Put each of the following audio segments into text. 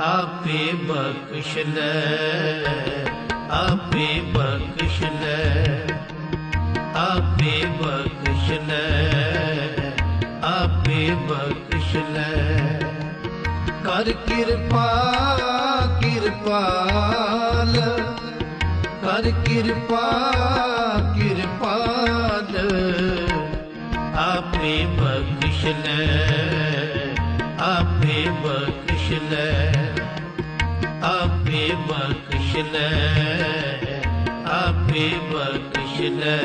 आपे बख्श ले, आपे बख्श ले, आपे बख्श ले, आपे बख्श ले। कर कृपा कृपाल, कर कृपा कृपाल, आपे बख्श ले, आपे बख्श ले, आपे बख्श ले, आपे बख्श ले।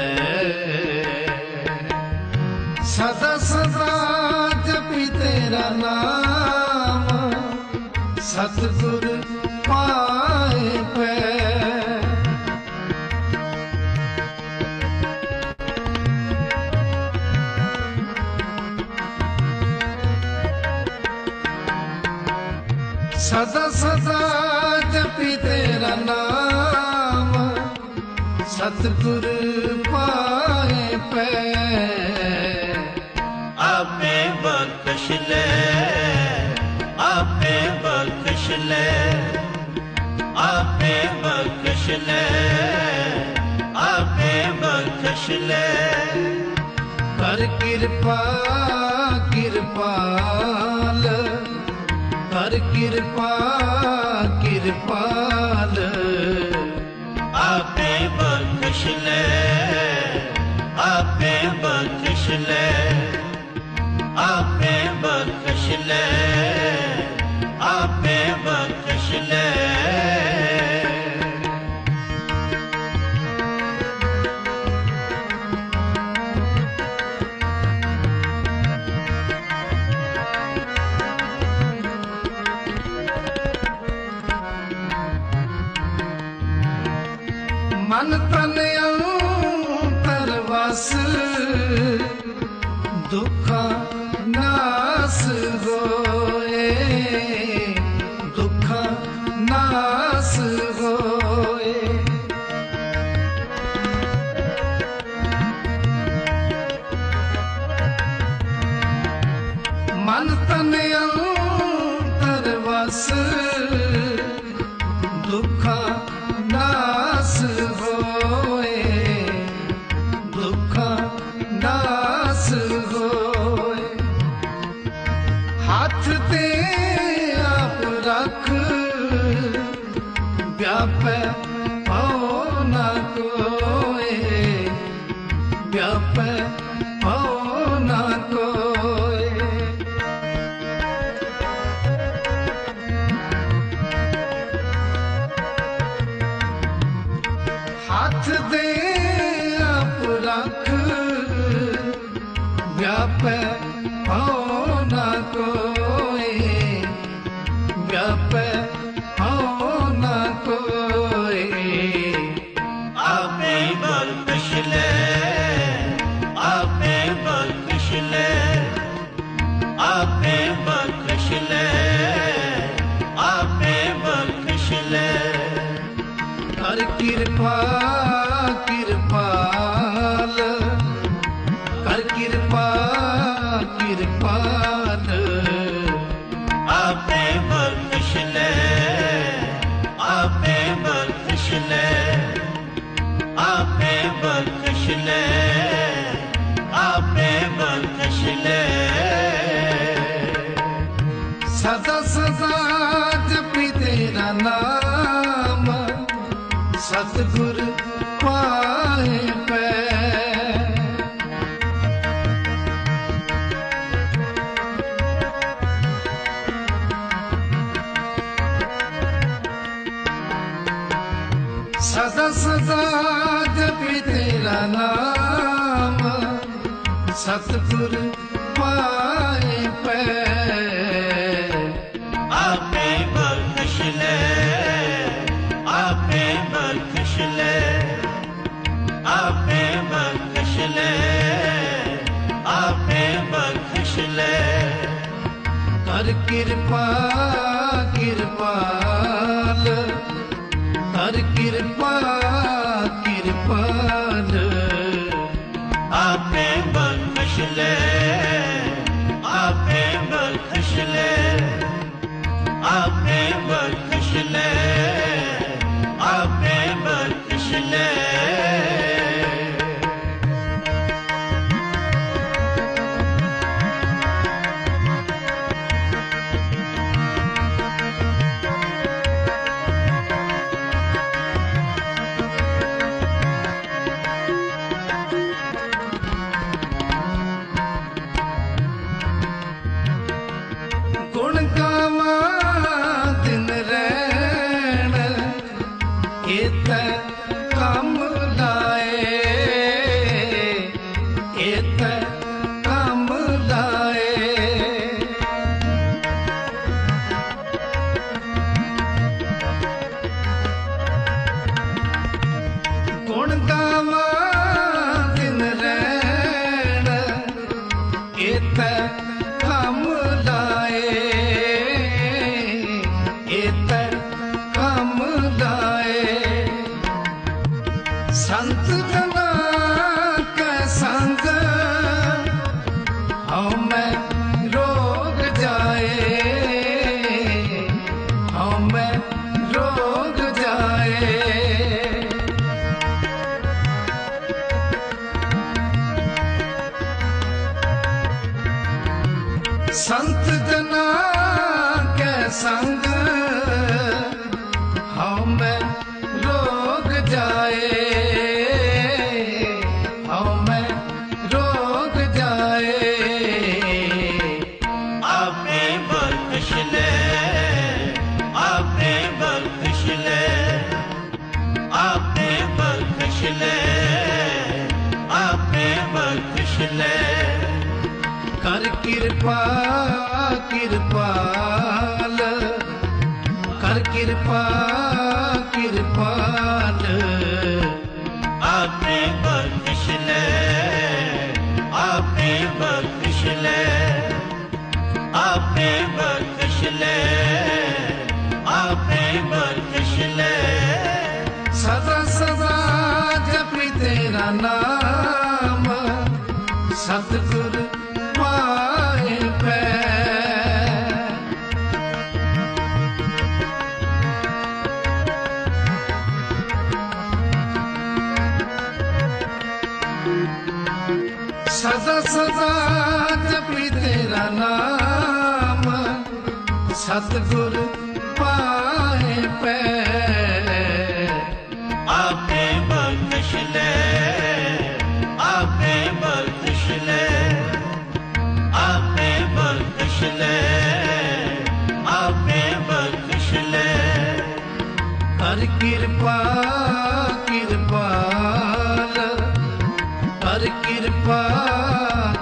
सदा सदा जपी तेरा नाम, सतगुर पाए पै। सदा सदा जपी तेरा नाम, सतगुर पाए पै। आपे बख्श ले, आपे बख्श ले, आपे बख्श ले, आपे बख्श ले। कर कृपा कृपाल, कर कृपा कृपाल, आपे बख्श ले, आपे बख्श ले, आपे बख्श ले, आपे बख्श ले। मन तन अंतर वस, दुखा नास होए, दुखा नास होए। मन तन अंतर वस, दुखा नास होए, दुखा नास होए। हाथ ते आप रख, व्यापै पाओ ना कोई, व्यापै पाओ ना कोई। हाथ दे आप रख, व्यापै पाओ ना कोई, व्यापै पाओ ना कोई। आपे बख्श ले, आपे बख्श ले, आपे बख्श ले, आपे बख्श ले। कर कृपा कृपाल, कर कृपा कृपाल, आपे बख्श ले, आपे बख्श ले, आपे बख्श ले, आपे बख्श ले। सदा सदा जपी तेरा नाम, सतगुर पाए पै। सदा सदा जपी तेरा नाम, सतगुर पाए पै। आपे बख्श ले, आपे बख्श ले, आपे बख्श ले, आपे बख्श ले। कर कृपा कृपाल, कर कृपा कृपाल, आपे बख्श ले, आपे बख्श ले। आपे बख्श ले, आपे बख्श ले। संत जना के संग हमें रोग जाए, हमें रोग जाए। संत जना के संग हमें रोग जाए, कर कृपा कृपाल, कर कृपा कृपाल। आपे बख्श ले, आपे बख्श ले, आपे बख्श ले, आपे बख्श ले। सदा सदा जपी तेरा नाम, सतगुरु पाए पै। सदा सदा जपी तेरा नाम, सतगुरु पाए पै। आपे बख्श ले, आपे बख्श ले, आपे बख्श ले, आपे बख्श ले। कर कृपा कृपाल, कर कृपा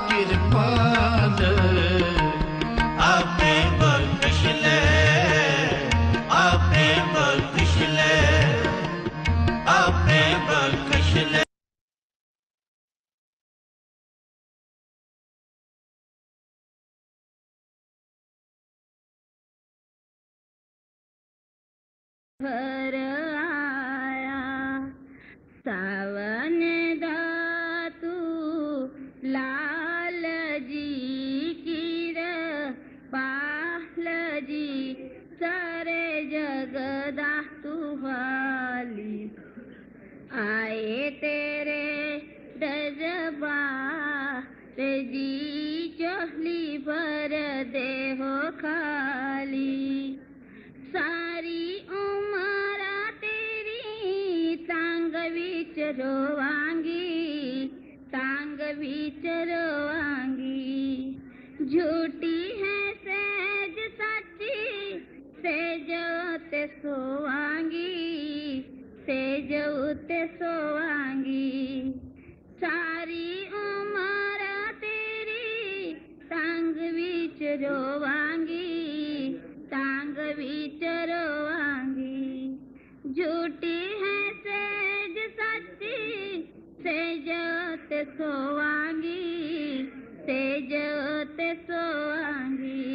कृपाल। आपे बख्श ले, आपे बख्श ले, आपे बख्श ले। घर आया सावन दातू लाल जी की पाल जी सारे जगदा तू वाली आए तेरे दरबार जी चोली भर दे हो खाली सारी उमरा तेरी तांग बीच रोवांगी, तांग बीच रोवांगी। झूठी है सहज सच्ची सेज उते सोवांगी, सेज उते सोवांगी। सारी उमरा तेरी तांग बीच रोवांगी, तांग बीच रोवांगी। झूठी है सेज सच्ची सेज उते सोवांगी, सेज उते सोवांगी।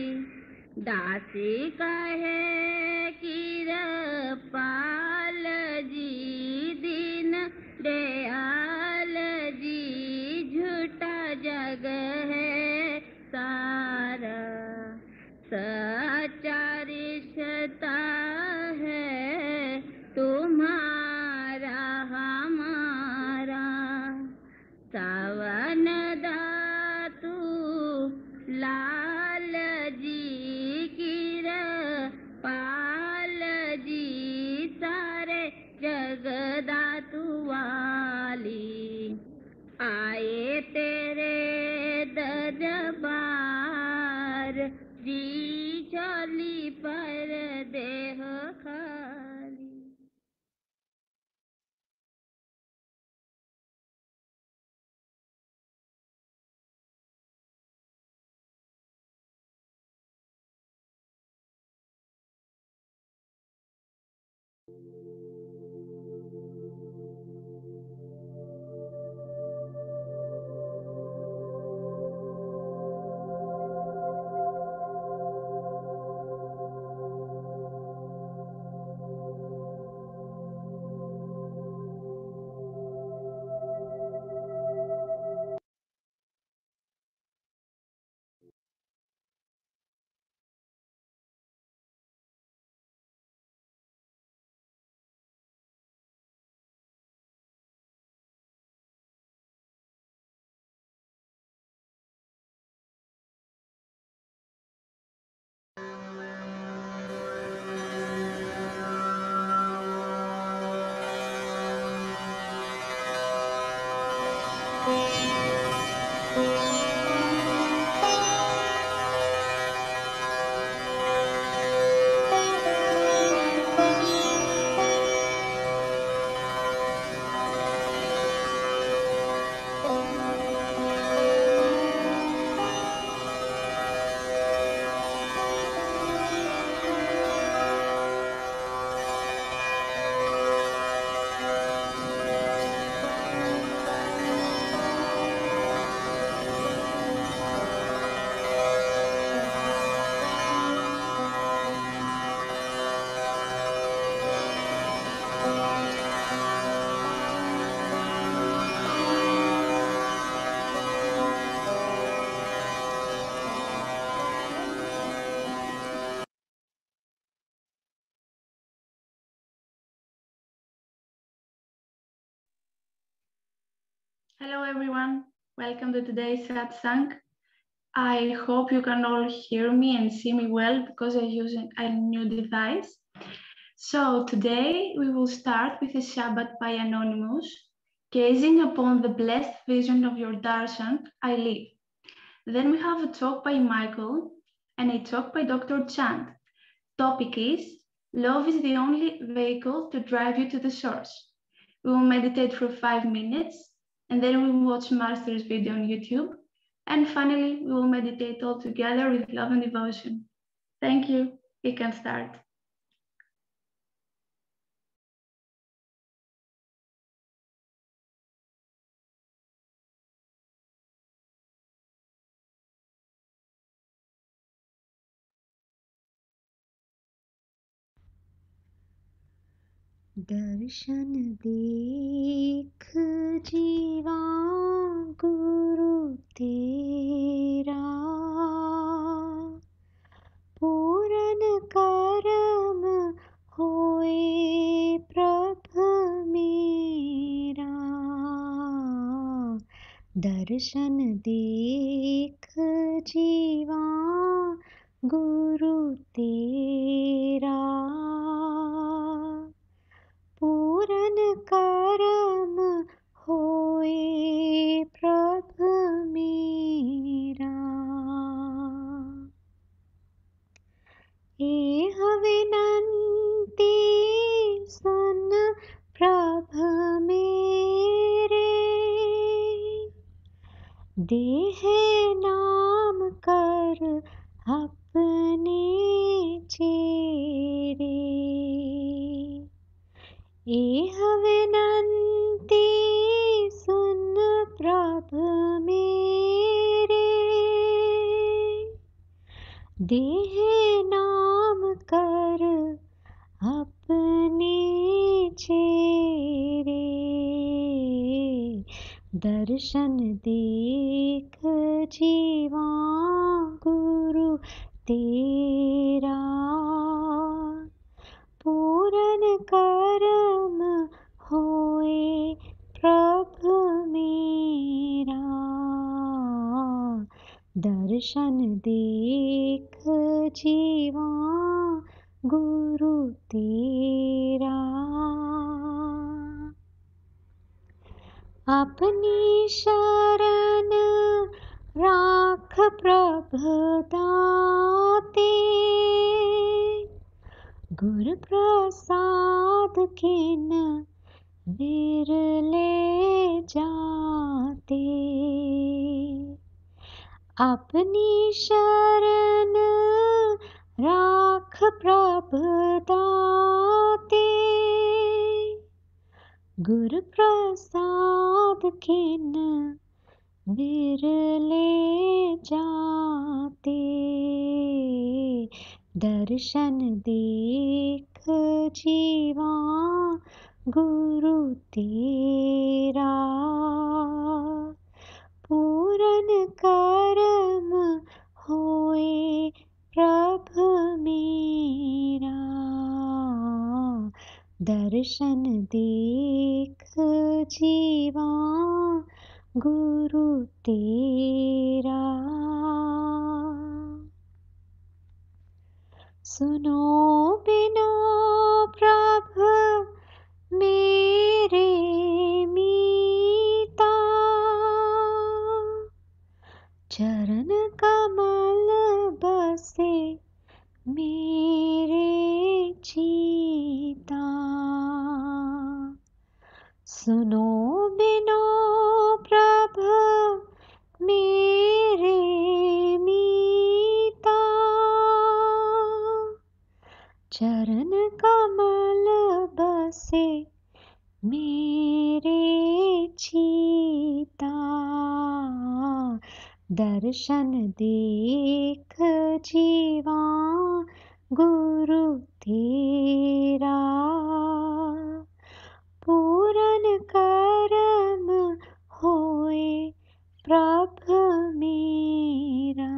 दासी कहे किरपाल जी दीन दयाल जी झूठा जग है सारा। सच्चा रिश्ता है तुम्हारा हमारा। सावन दातू लाल जी की पाल जी सारे जगदातु वाली। आए तेरे दरबार जी चली पर देह खाली। Hello everyone, welcome to today's satsang. I hope you can all hear me and see me well because I'm using a new device. So today we will start with a Shabbat by Anonymous, gazing upon the blessed vision of your darshan, I live. Then we have a talk by Michael and a talk by Dr. Chand. Topic is, love is the only vehicle to drive you to the source. We will meditate for 5 minutes, and then we will watch Master's video on YouTube. And finally, we will meditate all together with love and devotion. Thank you. We can start. दर्शन देख जीवा गुरु तेरा, पूरन करम होए प्रभ मेरा। दर्शन देख जीवा गुरु तेरा, पूरन करम होए प्रभ मेरा। एह विनंती सुन प्रभ मेरे, देह नाम कर अपने चेरे। एह विनंती सुन प्रभ मेरे, देह नाम कर अपने चेरे। दर्शन देख जीवा गुरु तेरा, दर्शन देख जीवा गुरु तेरा। अपनी शरण राख प्रभ दाते, गुर प्रसाद किन विरले जाते। अपनी शरण राख प्रभ दाते, गुर प्रसाद किन विरले जाते। दर्शन देख जीवा गुरु तेरा। पूरन करम होए प्रभ मेरा। दर्शन देख जीवा गुरु तेरा। सुनो बिनो प्रभ मेरे मीता, चरण कमल बसे मेरे चीता। सुनो बिनो प्रभ मेरे मीता, चरण कमल बसे मेरे चीता। दर्शन देख जीवा गुरु तेरा। पूरन करम होए प्रभ मेरा।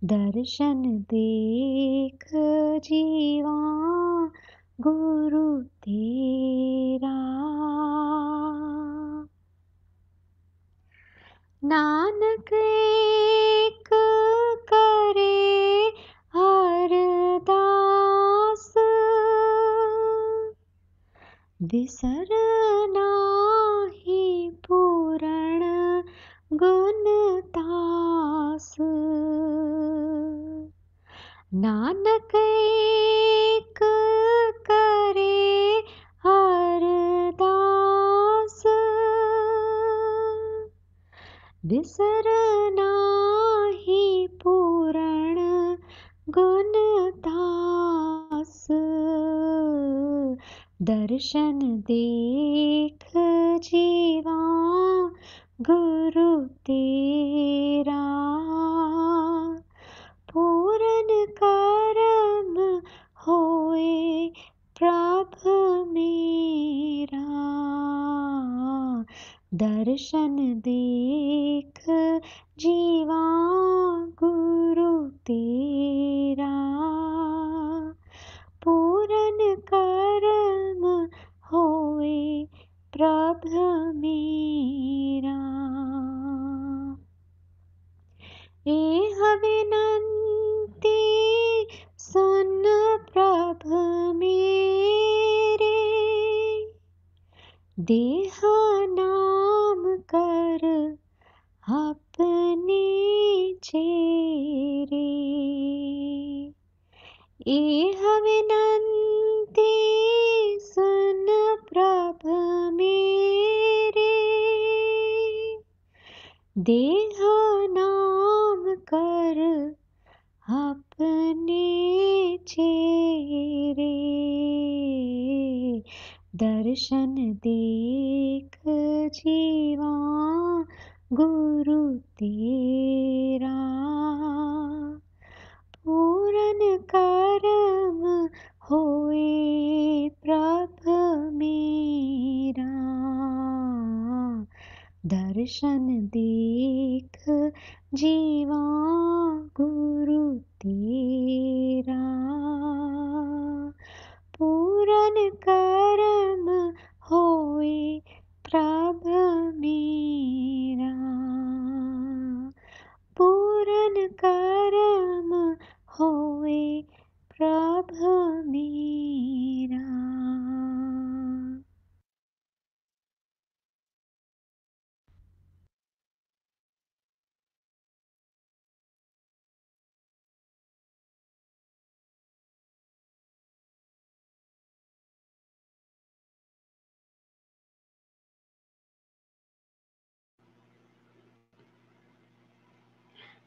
दर्शन देख जीवा गुरु तेरा। नानक एक करे अरदास, बिसर नाहि पूरण गुण तास। नानक एक करे अरदास, बिसर नाहि पूरण गुण तास। दर्शन देख जीवा गुरु तेरा। पूरन करम होए प्रभ मेरा। दर्शन देख जीवा गुरु तेरा। पूरन करम होए प्रभ मेरा। एह विनंती सुन प्रभ मेरे, देह नाम कर अपने चेरे। एह विनंती सुन प्रभ मेरे, देह नाम कर अपने चेरे। दर्शन देख जीवा गुरु तेरा। पूरन करम होए प्रभ मेरा। दर्शन देख जीवा गुरु तेरा। पूरन करम होए प्रभ मेरा।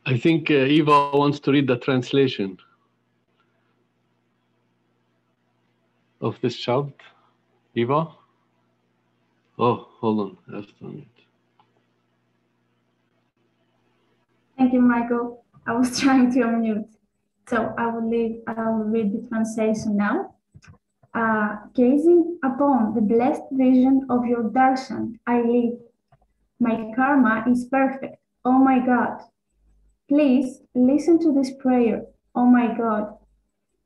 I think Eva wants to read the translation of this shabd. Eva? Oh, hold on. I have to unmute. Thank you, Michael. I was trying to unmute. So I will read the translation now. Gazing upon the blessed vision of your darshan, I live. My karma is perfect. Oh my God. Please listen to this prayer. Oh my God.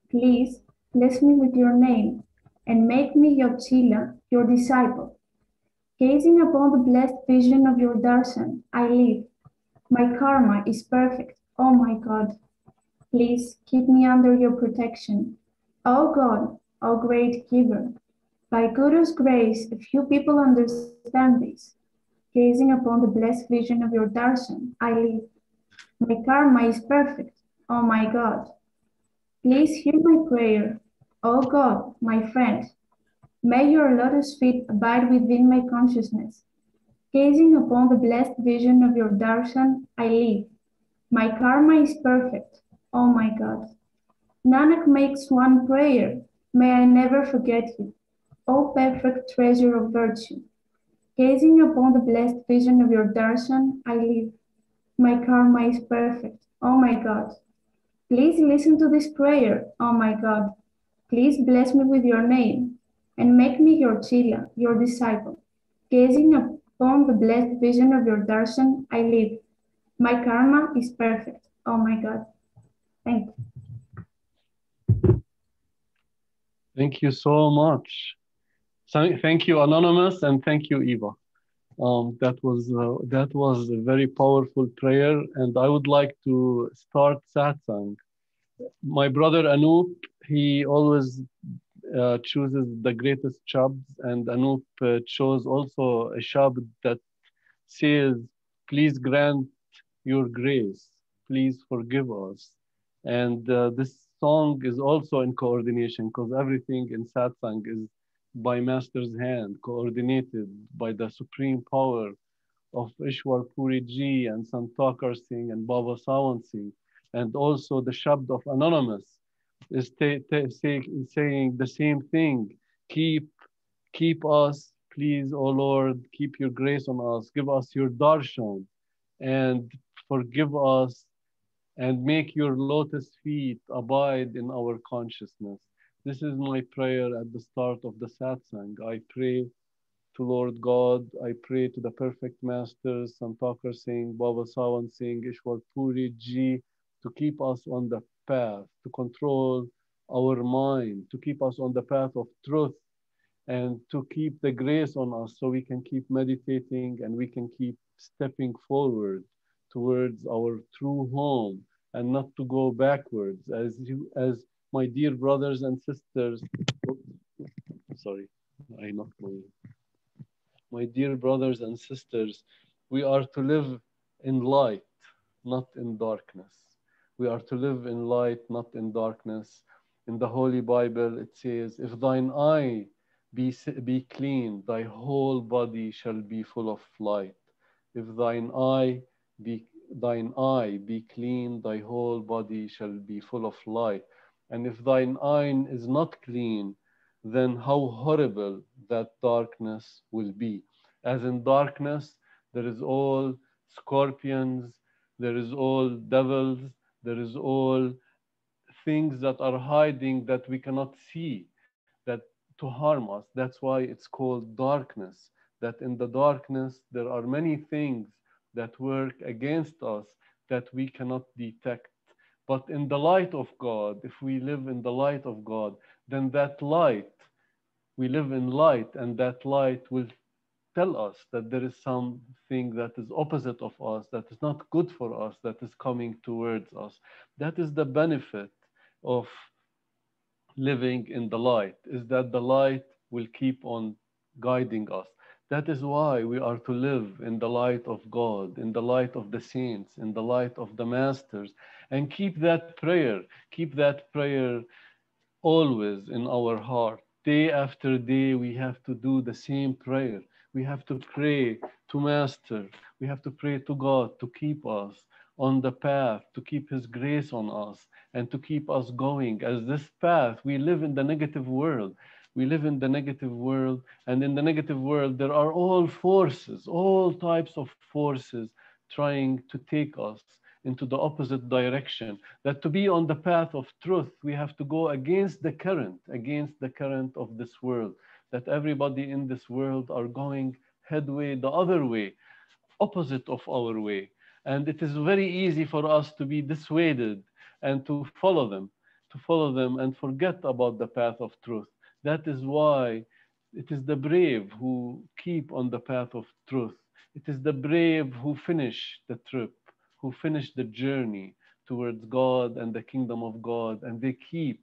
Please bless me with your name and make me your chila, your disciple. Gazing upon the blessed vision of your darshan, I live. My karma is perfect. Oh my God. Please keep me under your protection. Oh God, oh great giver. By Guru's grace, a few people understand this. Gazing upon the blessed vision of your darshan, I live. My karma is perfect. Oh my God. Please hear my prayer. Oh God, my friend. May your lotus feet abide within my consciousness. Gazing upon the blessed vision of your darshan, I live. My karma is perfect. Oh my God. Nanak makes one prayer. May I never forget you. O perfect treasure of virtue. Gazing upon the blessed vision of your darshan, I live. My karma is perfect. Oh my God. Please listen to this prayer. Oh my God. Please bless me with your name and make me your chila, your disciple. Gazing upon the blessed vision of your darshan, I live. My karma is perfect. Oh my God. Thank you. Thank you so much. Thank you, Anonymous, and thank you, Eva. That was a very powerful prayer, and I would like to start satsang. My brother Anup, he always chooses the greatest shabds, and Anup chose also a shabd that says, "Please grant your grace, please forgive us." And this song is also in coordination because everything in satsang is by Master's hand, coordinated by the supreme power of Ishwar Puri Ji and Sant Thakar Singh and Baba Sawan Singh. And also the Shabd of Anonymous is saying the same thing. Keep us, please, O Lord, keep your grace on us, give us your darshan, and forgive us, and make your lotus feet abide in our consciousness. This is my prayer at the start of the satsang. I pray to Lord God, I pray to the perfect masters, Sant Thakar Singh, Baba Sawan Singh, Ishwar Puri Ji, to keep us on the path, to control our mind, to keep us on the path of truth, and to keep the grace on us so we can keep meditating and we can keep stepping forward towards our true home and not to go backwards as my dear brothers and sisters. Sorry, I knocked my dear brothers and sisters, we are to live in light, not in darkness. We are to live in light, not in darkness. In the Holy Bible, it says, if thine eye be clean, thy whole body shall be full of light. If thine eye be clean, thy whole body shall be full of light. And if thine eye is not clean, then how horrible that darkness will be. As in darkness, there is all scorpions, there is all devils, there is all things that are hiding that we cannot see, that to harm us. That's why it's called darkness. That in the darkness, there are many things that work against us that we cannot detect. But in the light of God, if we live in the light of God, then that light, we live in light, and that light will tell us that there is something that is opposite of us, that is not good for us, that is coming towards us. That is the benefit of living in the light, is that the light will keep on guiding us. That is why we are to live in the light of God, in the light of the saints, in the light of the masters, and keep that prayer always in our heart. Day after day, we have to do the same prayer. We have to pray to Master. We have to pray to God to keep us on the path, to keep His grace on us, and to keep us going. As this path, we live in the negative world. We live in the negative world, and in the negative world, there are all forces, all types of forces trying to take us into the opposite direction. That to be on the path of truth, we have to go against the current of this world. That everybody in this world are going headway the other way, opposite of our way. And it is very easy for us to be dissuaded and to follow them and forget about the path of truth. That is why it is the brave who keep on the path of truth. It is the brave who finish the trip, who finish the journey towards God and the kingdom of God, and they keep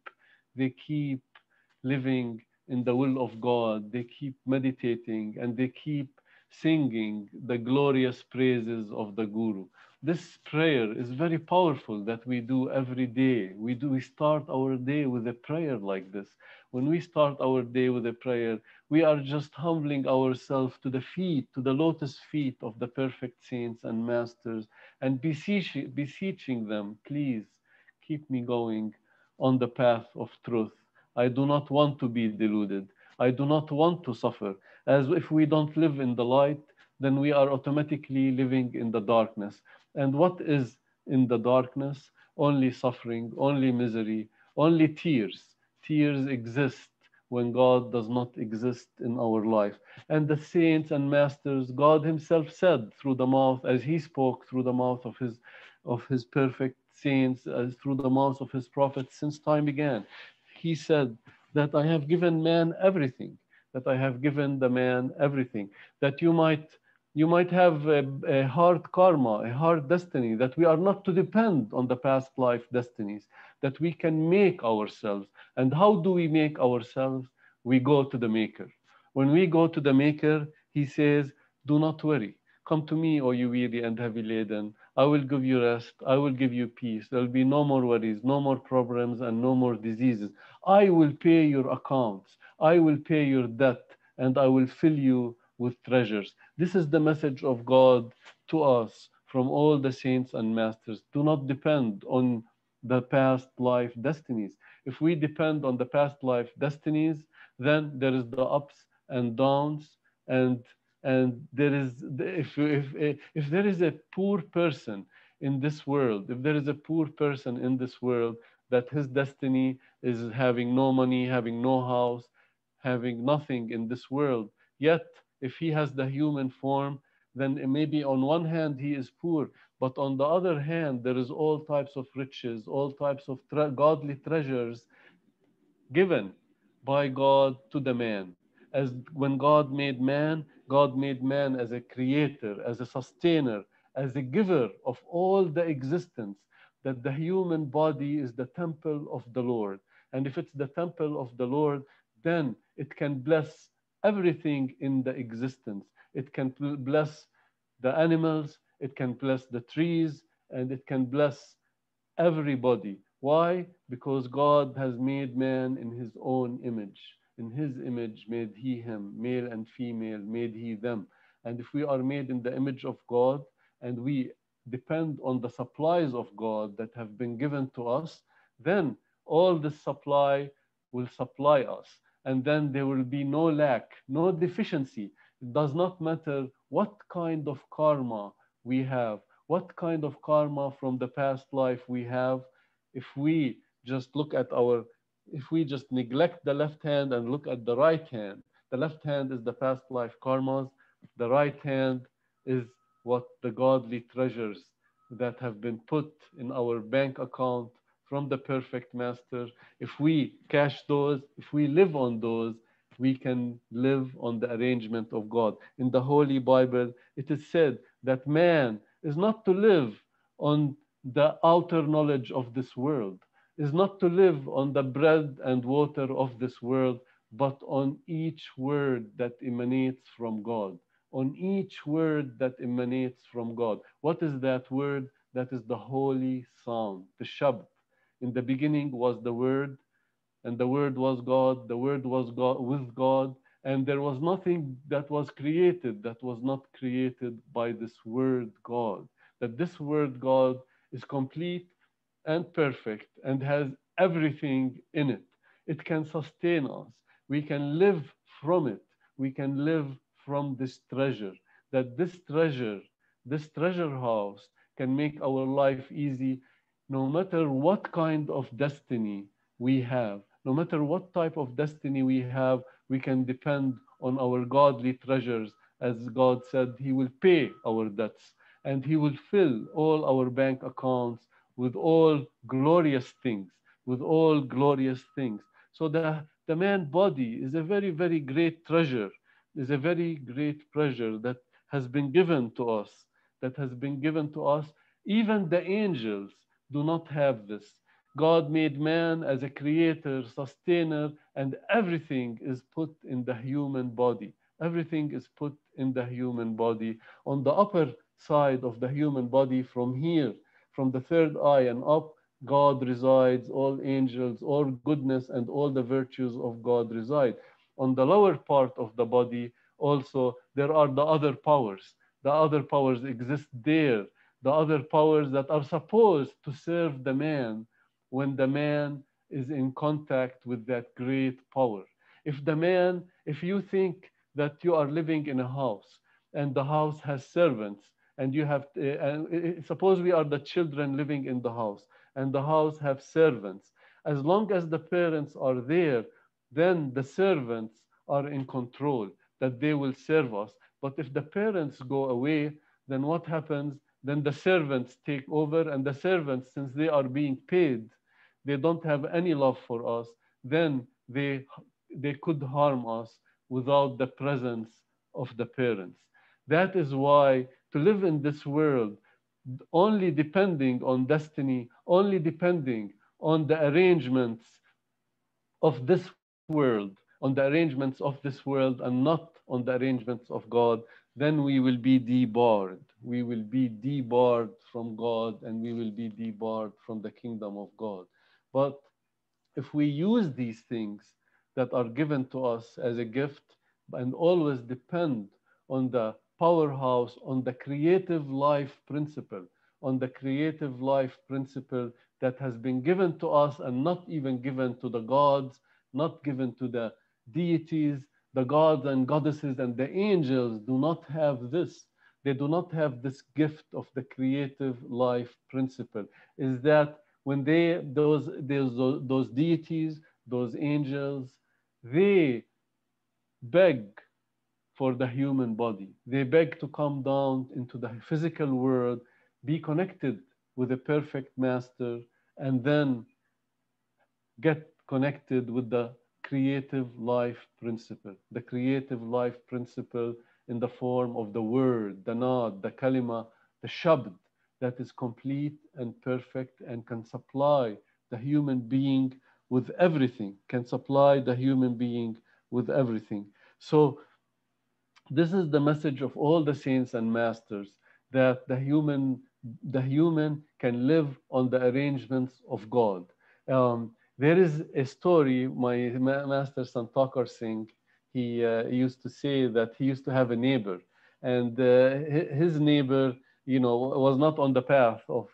living in the will of God. They keep meditating and they keep singing the glorious praises of the Guru. This prayer is very powerful that we do every day. We start our day with a prayer like this. When we start our day with a prayer, we are just humbling ourselves to the feet, to the lotus feet of the perfect saints and masters, and beseeching them, please keep me going on the path of truth. I do not want to be deluded. I do not want to suffer. As if we don't live in the light, then we are automatically living in the darkness. And what is in the darkness? Only suffering, only misery, only tears. Tears exist when God does not exist in our life. And the saints and masters, God Himself said through the mouth, as He spoke through the mouth of his perfect saints, through the mouth of His prophets since time began. He said that I have given man everything, that I have given the man everything, that you might have a hard karma, a hard destiny, that we are not to depend on the past life destinies, that we can make ourselves. And how do we make ourselves? We go to the Maker. When we go to the Maker, He says, do not worry. Come to me, O you weary and heavy laden. I will give you rest. I will give you peace. There will be no more worries, no more problems, and no more diseases. I will pay your accounts. I will pay your debt, and I will fill you with treasures. This is the message of God to us from all the saints and masters. Do not depend on the past life destinies. If we depend on the past life destinies, then there is the ups and downs, and there is if there is a poor person in this world, if there is a poor person in this world that his destiny is having no money, having no house, having nothing in this world, yet if he has the human form, then maybe on one hand he is poor, but on the other hand there is all types of riches, all types of godly treasures given by God to the man. As when God made man as a creator, as a sustainer, as a giver of all the existence, that the human body is the temple of the Lord. And if it's the temple of the Lord, then it can bless everything in the existence. It can bless the animals, it can bless the trees, and it can bless everybody. Why? Because God has made man in His own image. In His image made He him, male and female made He them. And if we are made in the image of God and we depend on the supplies of God that have been given to us, then all the supply will supply us. And then there will be no lack, no deficiency. It does not matter what kind of karma we have, what kind of karma from the past life we have. If we just look at if we just neglect the left hand and look at the right hand, the left hand is the past life karmas, the right hand is what the godly treasures that have been put in our bank account from the perfect master. If we cash those, if we live on those, we can live on the arrangement of God. In the Holy Bible, it is said that man is not to live on the outer knowledge of this world, is not to live on the bread and water of this world, but on each word that emanates from God. On each word that emanates from God. What is that word? That is the holy sound, the Shabd. In the beginning was the Word, and the Word was God, the Word was God with God, and there was nothing that was created that was not created by this Word God. that this word God is complete and perfect and has everything in it. It can sustain us. We can live from it. We can live from this treasure. That this treasure house can make our life easy no matter what kind of destiny we have. No matter what type of destiny we have, we can depend on our godly treasures. As God said, He will pay our debts and He will fill all our bank accounts with all glorious things, with all glorious things. So the man body is a very, very great treasure, is a very great treasure that has been given to us, that has been given to us. Even the angels do not have this. God made man as a creator, sustainer, and everything is put in the human body. Everything is put in the human body. On the upper side of the human body, from here, from the third eye and up, God resides, all angels, all goodness, and all the virtues of God reside. On the lower part of the body, also, there are the other powers. The other powers exist there. The other powers that are supposed to serve the man when the man is in contact with that great power. If you think that you are living in a house and the house has servants, and you have, suppose we are the children living in the house, and the house have servants. As long as the parents are there, then the servants are in control, that they will serve us. But if the parents go away, then what happens? Then the servants take over, and the servants, since they are being paid, they don't have any love for us, then they could harm us without the presence of the parents. That is why to live in this world, only depending on destiny, only depending on the arrangements of this world, on the arrangements of this world, and not on the arrangements of God, then we will be debarred. We will be debarred from God, and we will be debarred from the kingdom of God. But if we use these things that are given to us as a gift and always depend on the powerhouse, on the creative life principle, on the creative life principle that has been given to us and not even given to the gods, not given to the deities, the gods and goddesses and the angels do not have this. They do not have this gift of the creative life principle. Is that when those deities, those angels, they beg for the human body. They beg to come down into the physical world, be connected with a perfect master, and then get connected with the creative life principle. The creative life principle in the form of the word, the nad, the kalima, the shabd, that is complete and perfect and can supply the human being with everything, can supply the human being with everything. So this is the message of all the saints and masters, that the human can live on the arrangements of God. There is a story, my master Sant Thakar Singh, he used to say that he used to have a neighbor, and his neighbor, was not on the path of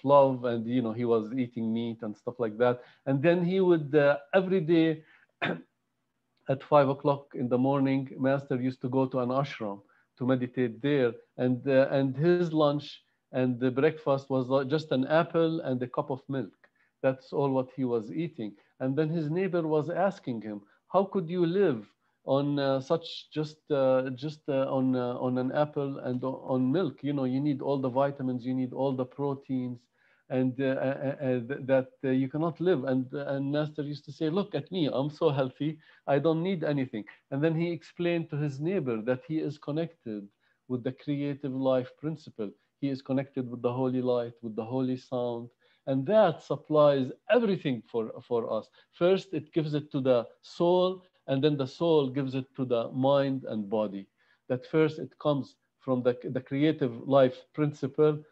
love, and he was eating meat and stuff like that. And then he would every day at 5 o'clock in the morning, master used to go to an ashram to meditate there, and his lunch and the breakfast was just an apple and a cup of milk. That's all what he was eating. And then his neighbor was asking him, "How could you live on such just on an apple and on milk? You need all the vitamins, you need all the proteins, and that you cannot live." And master used to say, "Look at me, I'm so healthy, I don't need anything." And then he explained to his neighbor that he is connected with the creative life principle. He is connected with the holy light, with the holy sound, and that supplies everything for us. First, it gives it to the soul, and then the soul gives it to the mind and body. That first it comes from the creative life principle,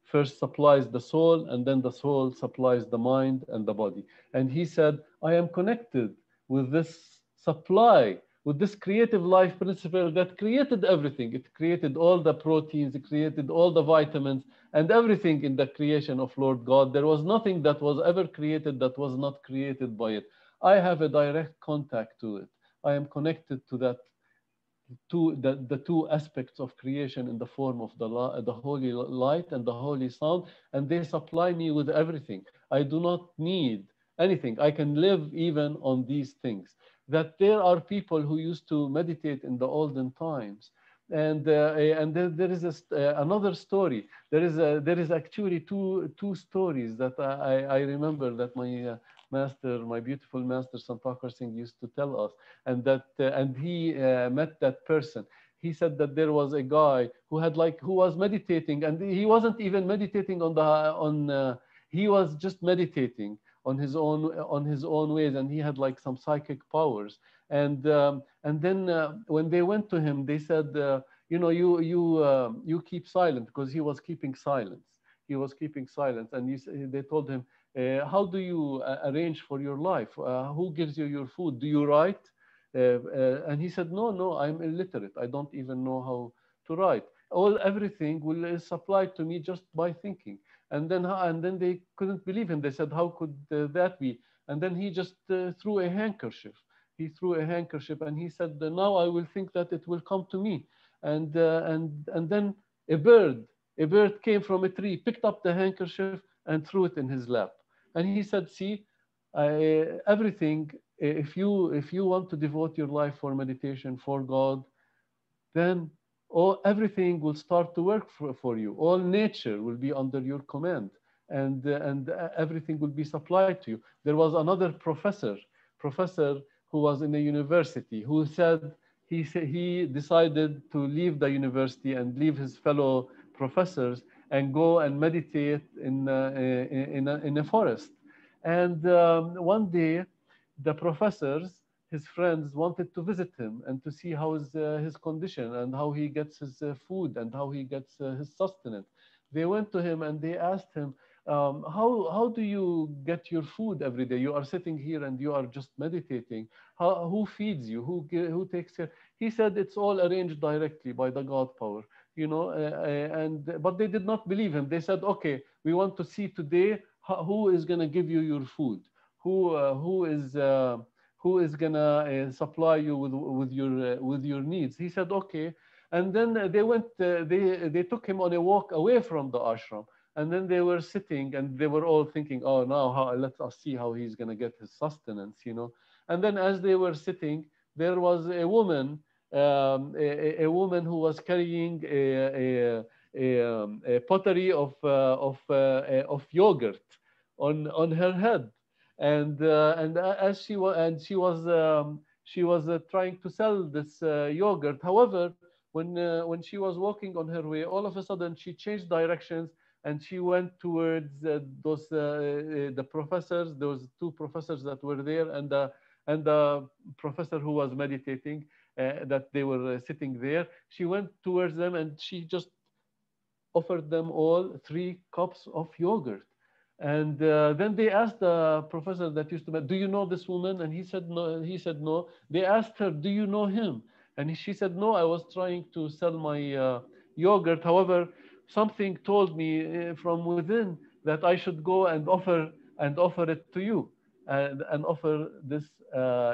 first supplies the soul, and then the soul supplies the mind and the body. And he said, "I am connected with this supply with this creative life principle that created everything. It created all the proteins, it created all the vitamins and everything in the creation of Lord God. There was nothing that was ever created that was not created by it. I have a direct contact to it. I am connected to that, to the two aspects of creation in the form of the holy light and the holy sound, and they supply me with everything. I do not need anything. I can live even on these things. That there are people who used to meditate in the olden times. And there is another story. There is actually two stories that I remember that my master, my beautiful master, Sant Singh used to tell us, and he met that person. He said that there was a guy who was meditating, and he wasn't even meditating he was just meditating on his own ways, and he had like some psychic powers. And then when they went to him, they said, you keep silent, because he was keeping silence. He was keeping silence, and they told him, how do you arrange for your life? Who gives you your food? Do you write? And he said, no, I'm illiterate. I don't even know how to write. Everything is supplied to me just by thinking. And then they couldn't believe him. They said, how could that be? And then he just threw a handkerchief. He threw a handkerchief, and he said, now I will think that it will come to me. And then a bird came from a tree, picked up the handkerchief, and threw it in his lap. And he said, see, everything, if you want to devote your life for meditation, for God, then everything will start to work for you. All nature will be under your command, and everything will be supplied to you. There was another professor who was in a university, who said he decided to leave the university and leave his fellow professors and go and meditate in a forest. And one day, the professors, his friends, wanted to visit him and to see how is his condition and how he gets his food and how he gets his sustenance. They went to him and they asked him, how do you get your food every day? You are sitting here and you are just meditating. Who feeds you? Who takes care? He said it's all arranged directly by the God power, but they did not believe him. They said, okay, we want to see today who is going to give you your food, who is gonna supply you with your needs. He said, okay. And then they took him on a walk away from the ashram. And then they were sitting and they were all thinking, oh, now let us see how he's gonna get his sustenance, And then as they were sitting, there was a woman, a woman who was carrying a pottery of yogurt on her head. And as she was trying to sell this yogurt. However, when she was walking on her way, all of a sudden she changed directions and she went towards the professors, those two professors that were there, and the professor who was meditating, that they were sitting there. She went towards them and she just offered them all 3 cups of yogurt. And then they asked the professor that used to, do you know this woman? And he said no. They asked her, do you know him? And she said, no, I was trying to sell my yogurt. However, something told me from within that I should go and offer it to you, and offer this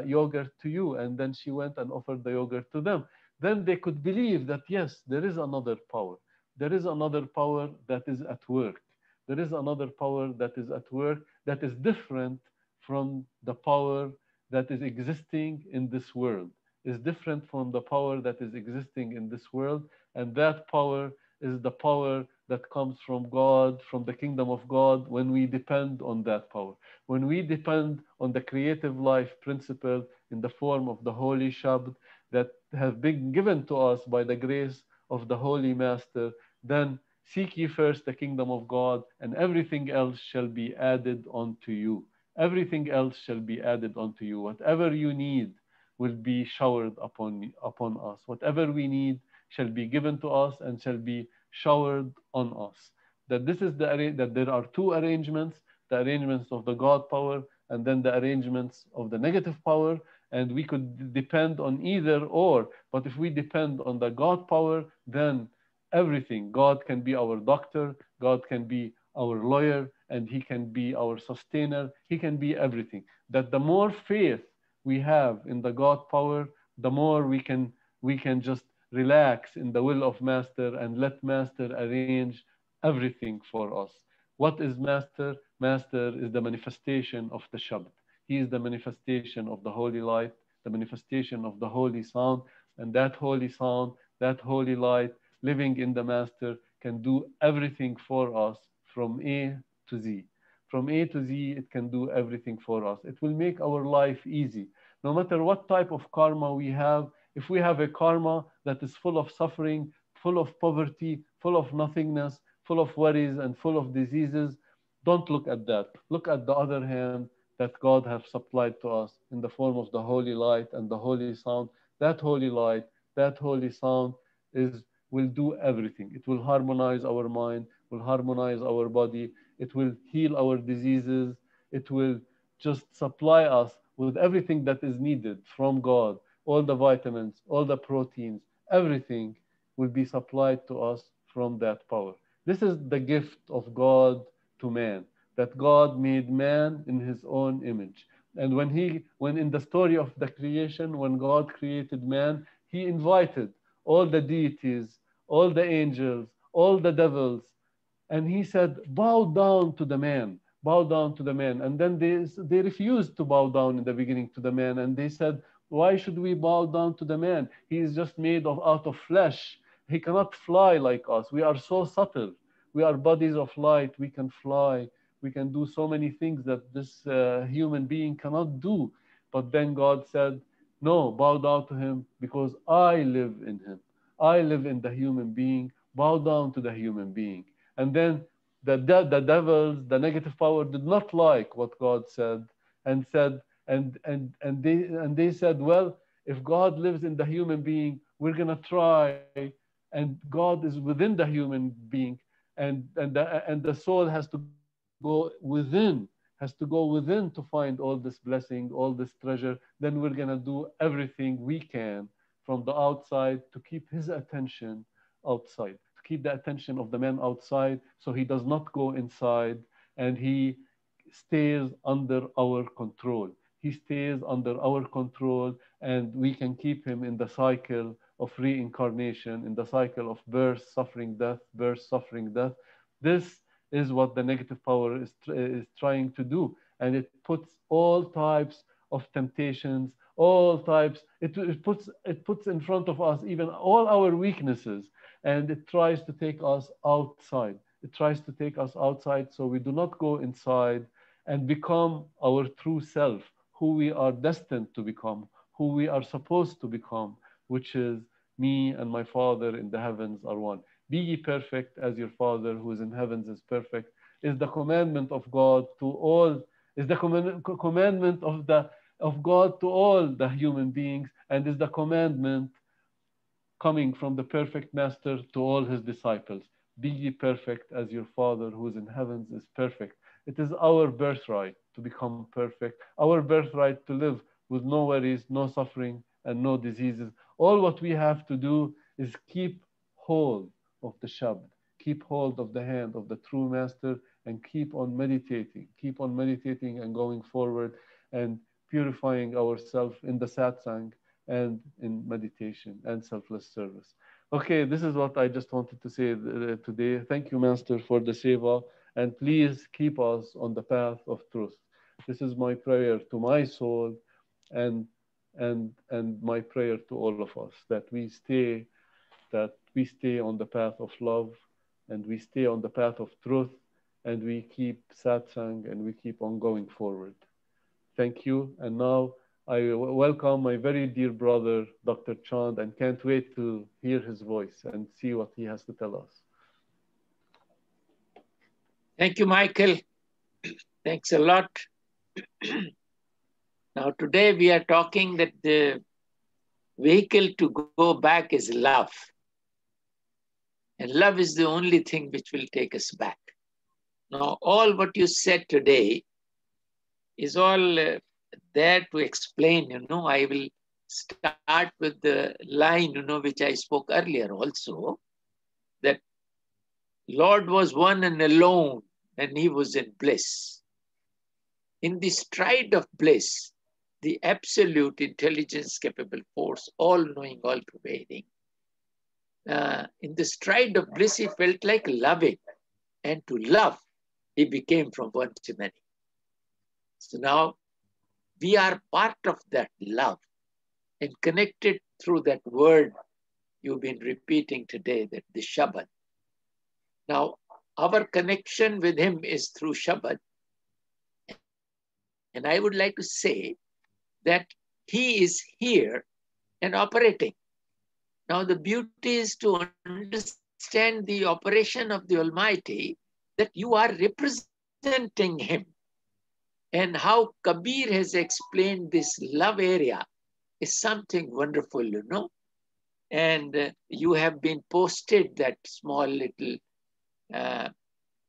yogurt to you. And then she went and offered the yogurt to them. Then they could believe that, yes, there is another power. There is another power that is at work. There is another power that is at work that is different from the power that is existing in this world. Is different from the power that is existing in this world. And that power is the power that comes from God, from the kingdom of God, when we depend on that power. When we depend on the creative life principle in the form of the Holy Shabd that have been given to us by the grace of the Holy Master, then seek ye first the kingdom of God, and everything else shall be added unto you. Everything else shall be added unto you. Whatever you need will be showered upon us. Whatever we need shall be given to us and shall be showered on us. That there are 2 arrangements: the arrangements of the God power and then the arrangements of the negative power. And we could depend on either or. But if we depend on the God power, then everything. God can be our doctor, God can be our lawyer, and He can be our sustainer. He can be everything. That the more faith we have in the God power, the more we can just relax in the will of Master and let Master arrange everything for us. What is Master? Master is the manifestation of the Shabd. He is the manifestation of the holy light, the manifestation of the holy sound, and that holy sound, that holy light, living in the Master, can do everything for us from A to Z. From A to Z, it can do everything for us. It will make our life easy. No matter what type of karma we have, if we have a karma that is full of suffering, full of poverty, full of nothingness, full of worries, and full of diseases, don't look at that. Look at the other hand that God has supplied to us in the form of the holy light and the holy sound. That holy light, that holy sound will do everything. It will harmonize our mind, will harmonize our body. It will heal our diseases. It will just supply us with everything that is needed from God. All the vitamins, all the proteins, everything will be supplied to us from that power. This is the gift of God to man, that God made man in his own image. And when in the story of the creation, when God created man, he invited all the deities, all the angels, all the devils, and he said, bow down to the man, bow down to the man. And then they refused to bow down in the beginning to the man. And they said, why should we bow down to the man? He is just made out of flesh. He cannot fly like us. We are so subtle. We are bodies of light. We can fly. We can do so many things that this human being cannot do. But then God said, no, bow down to him because I live in him. I live in the human being. Bow down to the human being. And then the devils, the negative power, did not like what God said, and they said, well, if God lives in the human being, we're gonna try, and God is within the human being, and the soul has to go within, to find all this blessing, all this treasure. Then we're gonna do everything we can from the outside to keep his attention outside. Keep the attention of the man outside so he does not go inside, and he stays under our control. He stays under our control, and we can keep him in the cycle of reincarnation, in the cycle of birth, suffering, death, birth, suffering, death. This is what the negative power is trying to do. And it puts all types of temptations, all types, it puts in front of us even all our weaknesses. And it tries to take us outside. It tries to take us outside so we do not go inside and become our true self, who we are destined to become, who we are supposed to become, which is me and my Father in the heavens are one. Be ye perfect as your Father who is in heavens is perfect, is the commandment of God to all, is the commandment of God to all the human beings, and is the commandment coming from the perfect Master to all his disciples. Be ye perfect as your Father who is in heavens is perfect. It is our birthright to become perfect, our birthright to live with no worries, no suffering, and no diseases. All what we have to do is keep hold of the Shabd, keep hold of the hand of the true Master, and keep on meditating and going forward and purifying ourselves in the satsang and in meditation and selfless service. Okay, this is what I just wanted to say today. Thank you, Master, for the seva, and please keep us on the path of truth. This is my prayer to my soul, and my prayer to all of us, that we stay on the path of love, and we stay on the path of truth, and we keep satsang, and we keep on going forward. Thank you. And now I welcome my very dear brother, Dr. Chand, and can't wait to hear his voice and see what he has to tell us. Thank you, Michael. Thanks a lot. Now, today we are talking that the vehicle to go back is love. And love is the only thing which will take us back. Now, all what you said today is all there to explain, I will start with the line, which I spoke earlier also, that Lord was one and alone and he was in bliss. In the stride of bliss, the absolute intelligence capable force, all-knowing, all-pervading, in the stride of bliss, he felt like loving. And to love, he became from one to many. So now we are part of that love and connected through that word you've been repeating today, that the Shabad. Now, our connection with him is through Shabad. And I would like to say that he is here and operating. Now, the beauty is to understand the operation of the Almighty, that you are representing him. And how Kabir has explained this love area is something wonderful, And you have been posted that small little,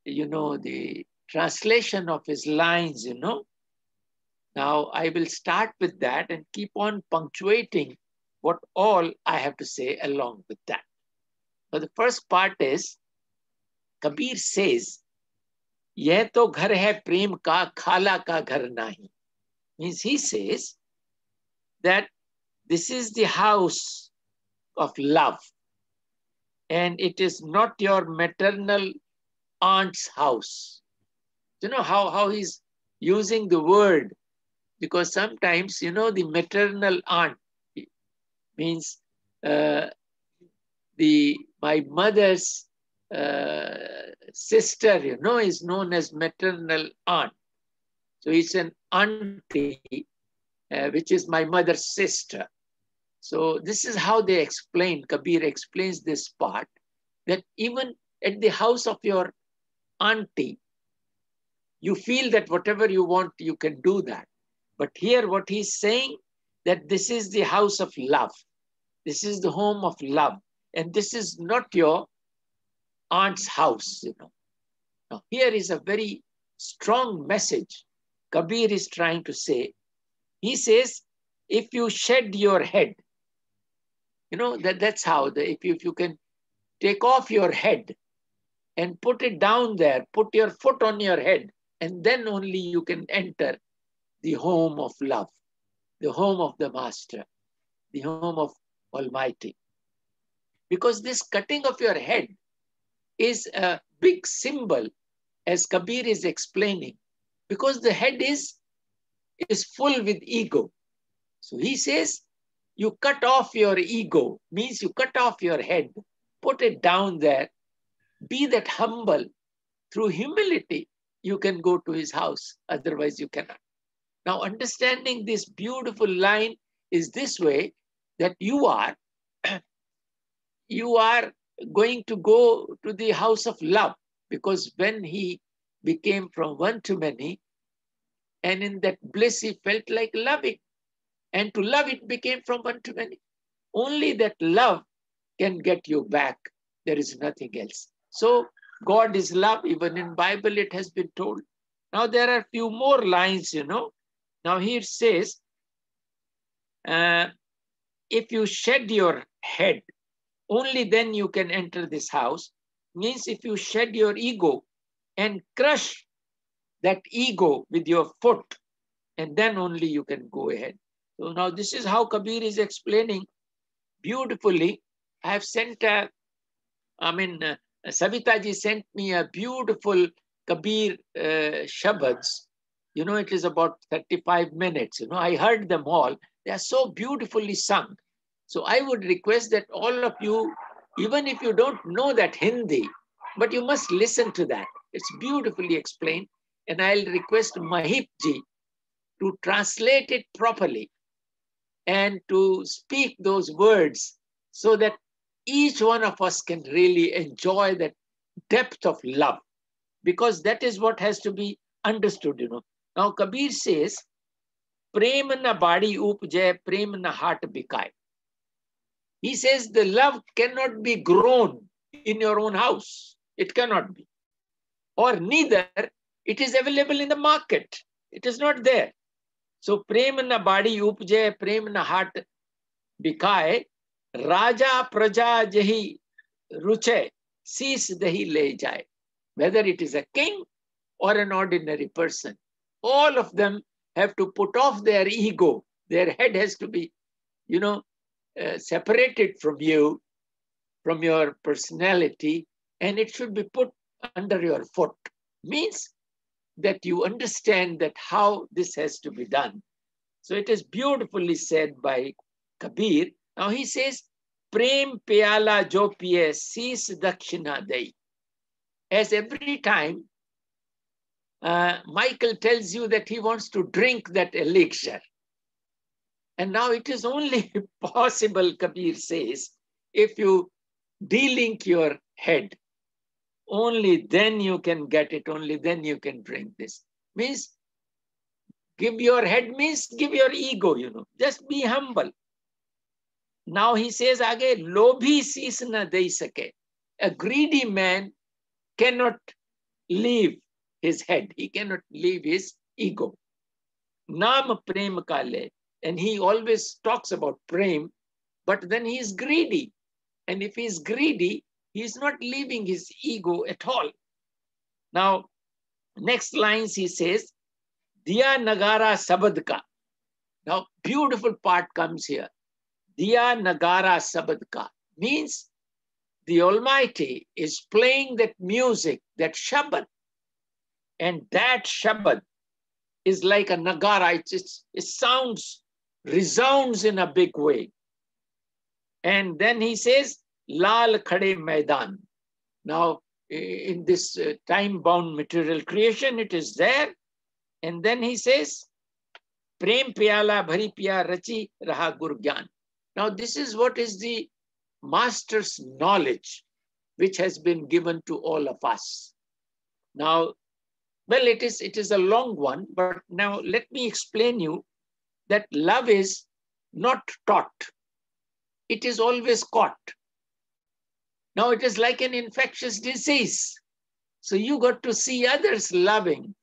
the translation of his lines, Now I will start with that and keep on punctuating what all I have to say along with that. So the first part is, Kabir says, यह तो घर है प्रेम का, खाला का घर नहीं. Means he says that this is the house of love. And it is not your maternal aunt's house. You know how he's using the word, because sometimes, the maternal aunt means my mother's sister, is known as maternal aunt. So it's an auntie, which is my mother's sister. So this is how they explain, Kabir explains this part, that even at the house of your auntie, you feel that whatever you want, you can do that. But here what he's saying, that this is the house of love. This is the home of love. And this is not your aunt's house, Now here is a very strong message Kabir is trying to say. He says, if you shed your head, that's how, if you can take off your head and put it down there, put your foot on your head, and then only you can enter the home of love, the home of the Master, the home of Almighty. Because this cutting of your head is a big symbol, as Kabir is explaining, because the head is full with ego. So he says, you cut off your ego, means you cut off your head, put it down there, be that humble. Through humility, you can go to his house, otherwise you cannot. Now, understanding this beautiful line is this way, that you are going to go to the house of love, because when he became from one to many, and in that bliss, he felt like loving. And to love, it became from one to many. Only that love can get you back. There is nothing else. So God is love. Even in Bible, it has been told. Now there are a few more lines, Now here it says, if you shed your head, only then you can enter this house. Means if you shed your ego and crush that ego with your foot, and then only you can go ahead. So now this is how Kabir is explaining beautifully. I have sent Savita ji sent me a beautiful Kabir Shabads. It is about 35 minutes. I heard them all. They are so beautifully sung. So I would request that all of you, even if you don't know that Hindi, but you must listen to that. It's beautifully explained. And I'll request Mahip ji to translate it properly and to speak those words so that each one of us can really enjoy that depth of love, because that is what has to be understood, Now Kabir says, Prem na badi upjay, prem na heart bikaye. He says the love cannot be grown in your own house. It cannot be. Or neither it is available in the market. It is not there. So prem na badi upje, prem na heart bikaye, raja praja jahi ruche, sis dahi le jaye. Whether it is a king or an ordinary person, all of them have to put off their ego. Their head has to be, separated from you, from your personality, and it should be put under your foot. Means that you understand that how this has to be done. So it is beautifully said by Kabir. Now he says, Prem pyala jo piye sis dakshina dei. As every time Michael tells you that he wants to drink that elixir. And now it is only possible, Kabir says, if you de-link your head, only then you can get it, only then you can drink this. Means give your head, means give your ego, just be humble. Now he says, Aage, lobhi sis na dei sake. A greedy man cannot leave his head. He cannot leave his ego. Naam prem ka le. And he always talks about prem, but then he is greedy. And if he is greedy, he is not leaving his ego at all. Now, next lines he says, Diya nagara sabad ka. Now, beautiful part comes here. Diya nagara sabad ka means the Almighty is playing that music, that Shabad. And that Shabad is like a nagara. It sounds, resounds in a big way. And then he says, Lal Khade Maidan. Now, in this time-bound material creation, it is there. And then he says, Prem Pyala Bhari Piya Rachi Raha Gur Gyan. Now, this is what is the master's knowledge, which has been given to all of us. Now, well, it is a long one, but now let me explain you that love is not taught. It is always caught. Now it is like an infectious disease. So you got to see others loving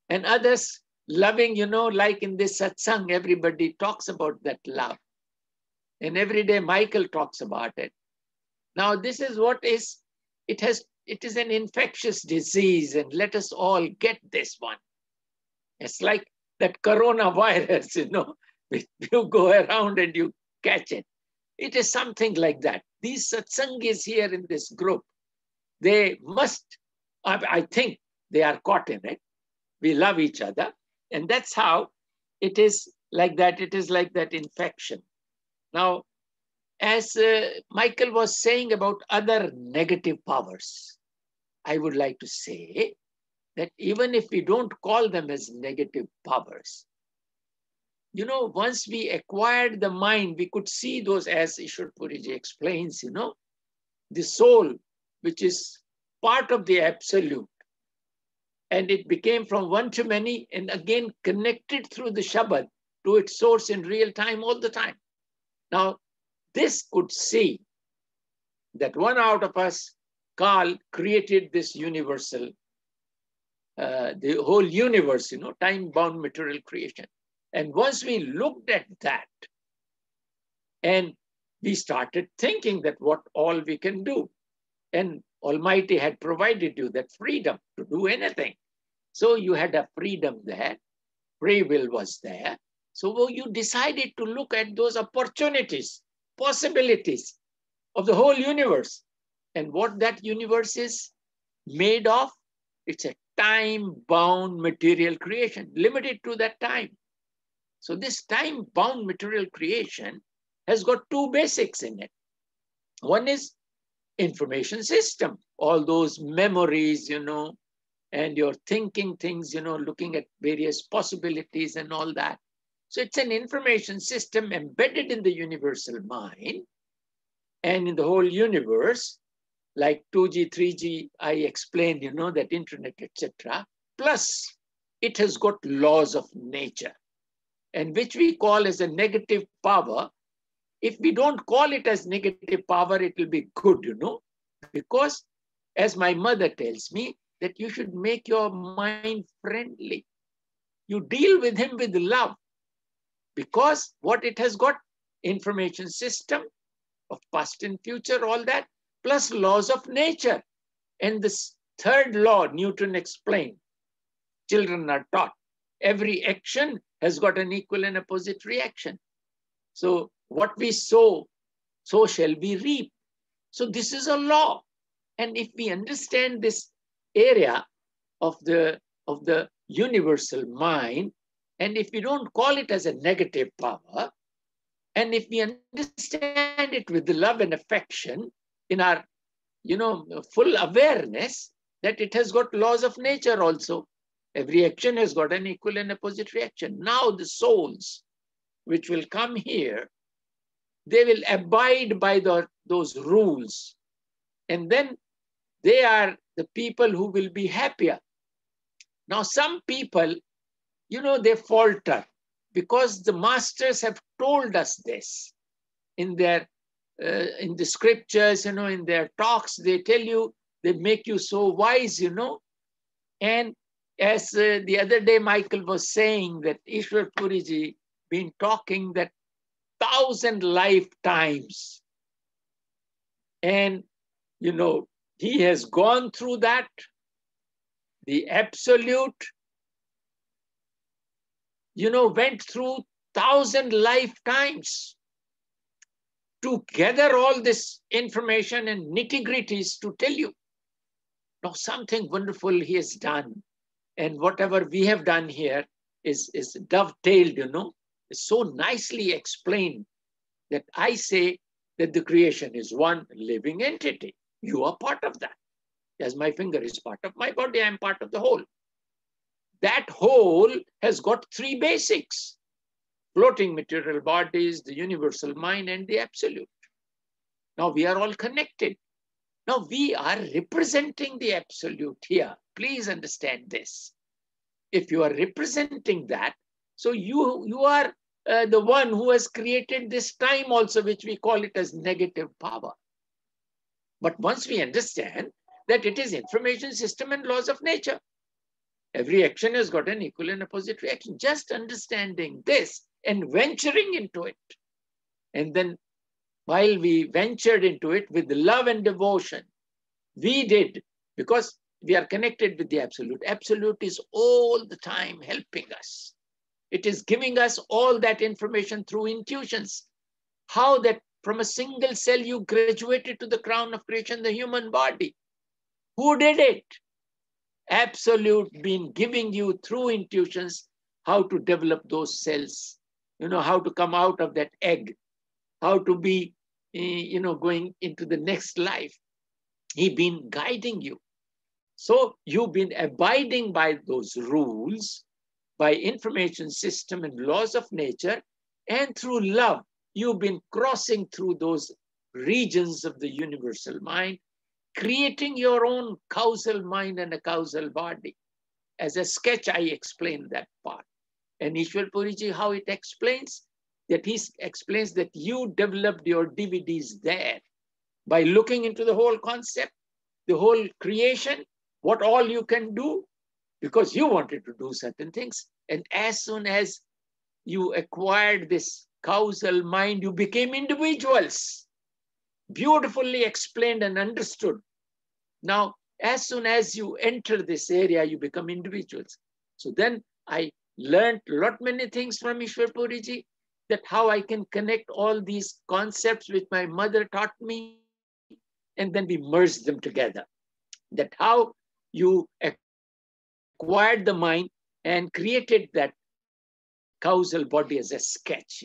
and others loving, like in this satsang, everybody talks about that love. And every day Michael talks about it. Now this is what is, it is an infectious disease, and let us all get this one. It's like that coronavirus, you go around and you catch it. It is something like that. These satsangis here in this group, they must, I think they are caught in it. We love each other. And that's how it is like that. It is like that infection. Now, as Michael was saying about other negative powers, I would like to say that even if we don't call them as negative powers, once we acquired the mind, we could see those, as Ishwar Puriji explains, the soul, which is part of the absolute. And it became from one to many and again connected through the Shabad to its source in real time all the time. Now, this could see that one out of us, Karl, created this universal, the whole universe, time-bound material creation. And once we looked at that, and we started thinking that what all we can do, and Almighty had provided you that freedom to do anything. So you had a freedom there, free will was there. So you decided to look at those opportunities, possibilities of the whole universe. And what that universe is made of, it's a time-bound material creation, limited to that time. So this time-bound material creation has got two basics in it. One is information system, all those memories, and you're thinking things, looking at various possibilities and all that. So it's an information system embedded in the universal mind and in the whole universe, like 2G, 3G, I explained, that internet, etc. Plus, it has got laws of nature, and which we call as a negative power. If we don't call it as negative power, it will be good, because as my mother tells me, that you should make your mind friendly. You deal with him with love, because what it has got, information system of past and future, all that, plus laws of nature. And this third law, Newton explained, children are taught, every action has got an equal and opposite reaction. So what we sow, so shall we reap. So this is a law. And if we understand this area of the universal mind, and if we don't call it as a negative power, and if we understand it with the love and affection in our, full awareness that it has got laws of nature also. Every action has got an equal and opposite reaction. Now the souls which will come here, they will abide by those rules. And then they are the people who will be happier. Now some people, they falter because the masters have told us this in the scriptures, in their talks. They tell you, they make you so wise, And as the other day, Michael was saying that Ishwar Puriji been talking that 1,000 lifetimes. And, he has gone through that, the absolute, went through 1,000 lifetimes to gather all this information and nitty-gritties to tell you. Now, something wonderful he has done. And whatever we have done here is dovetailed, It's so nicely explained that I say that the creation is one living entity. You are part of that. As my finger is part of my body, I am part of the whole. That whole has got three basics: floating material bodies, the universal mind, and the absolute. Now we are all connected. Now we are representing the absolute here. Please understand this. If you are representing that, so you are the one who has created this time also, which we call it as negative power. But once we understand that it is information system and laws of nature, every action has got an equal and opposite reaction. Just understanding this and venturing into it. And then while we ventured into it with love and devotion, we did, because we are connected with the absolute. Absolute is all the time helping us. It is giving us all that information through intuitions. How that from a single cell you graduated to the crown of creation, the human body. Who did it? Absolute been giving you through intuitions how to develop those cells, how to come out of that egg, how to be, going into the next life. He been guiding you. So you've been abiding by those rules, by information system and laws of nature, and through love, you've been crossing through those regions of the universal mind, creating your own causal mind and a causal body. As a sketch, I explained that part. And Ishwar Puriji, how it explains, that he explains that you developed your DVDs there by looking into the whole concept, the whole creation, what all you can do, because you wanted to do certain things. And as soon as you acquired this causal mind, you became individuals. Beautifully explained and understood. Now, as soon as you enter this area, you become individuals. So then I learned many things from Ishwar Puriji, that how I can connect all these concepts which my mother taught me, and then we merged them together. That how you acquired the mind and created that causal body as a sketch,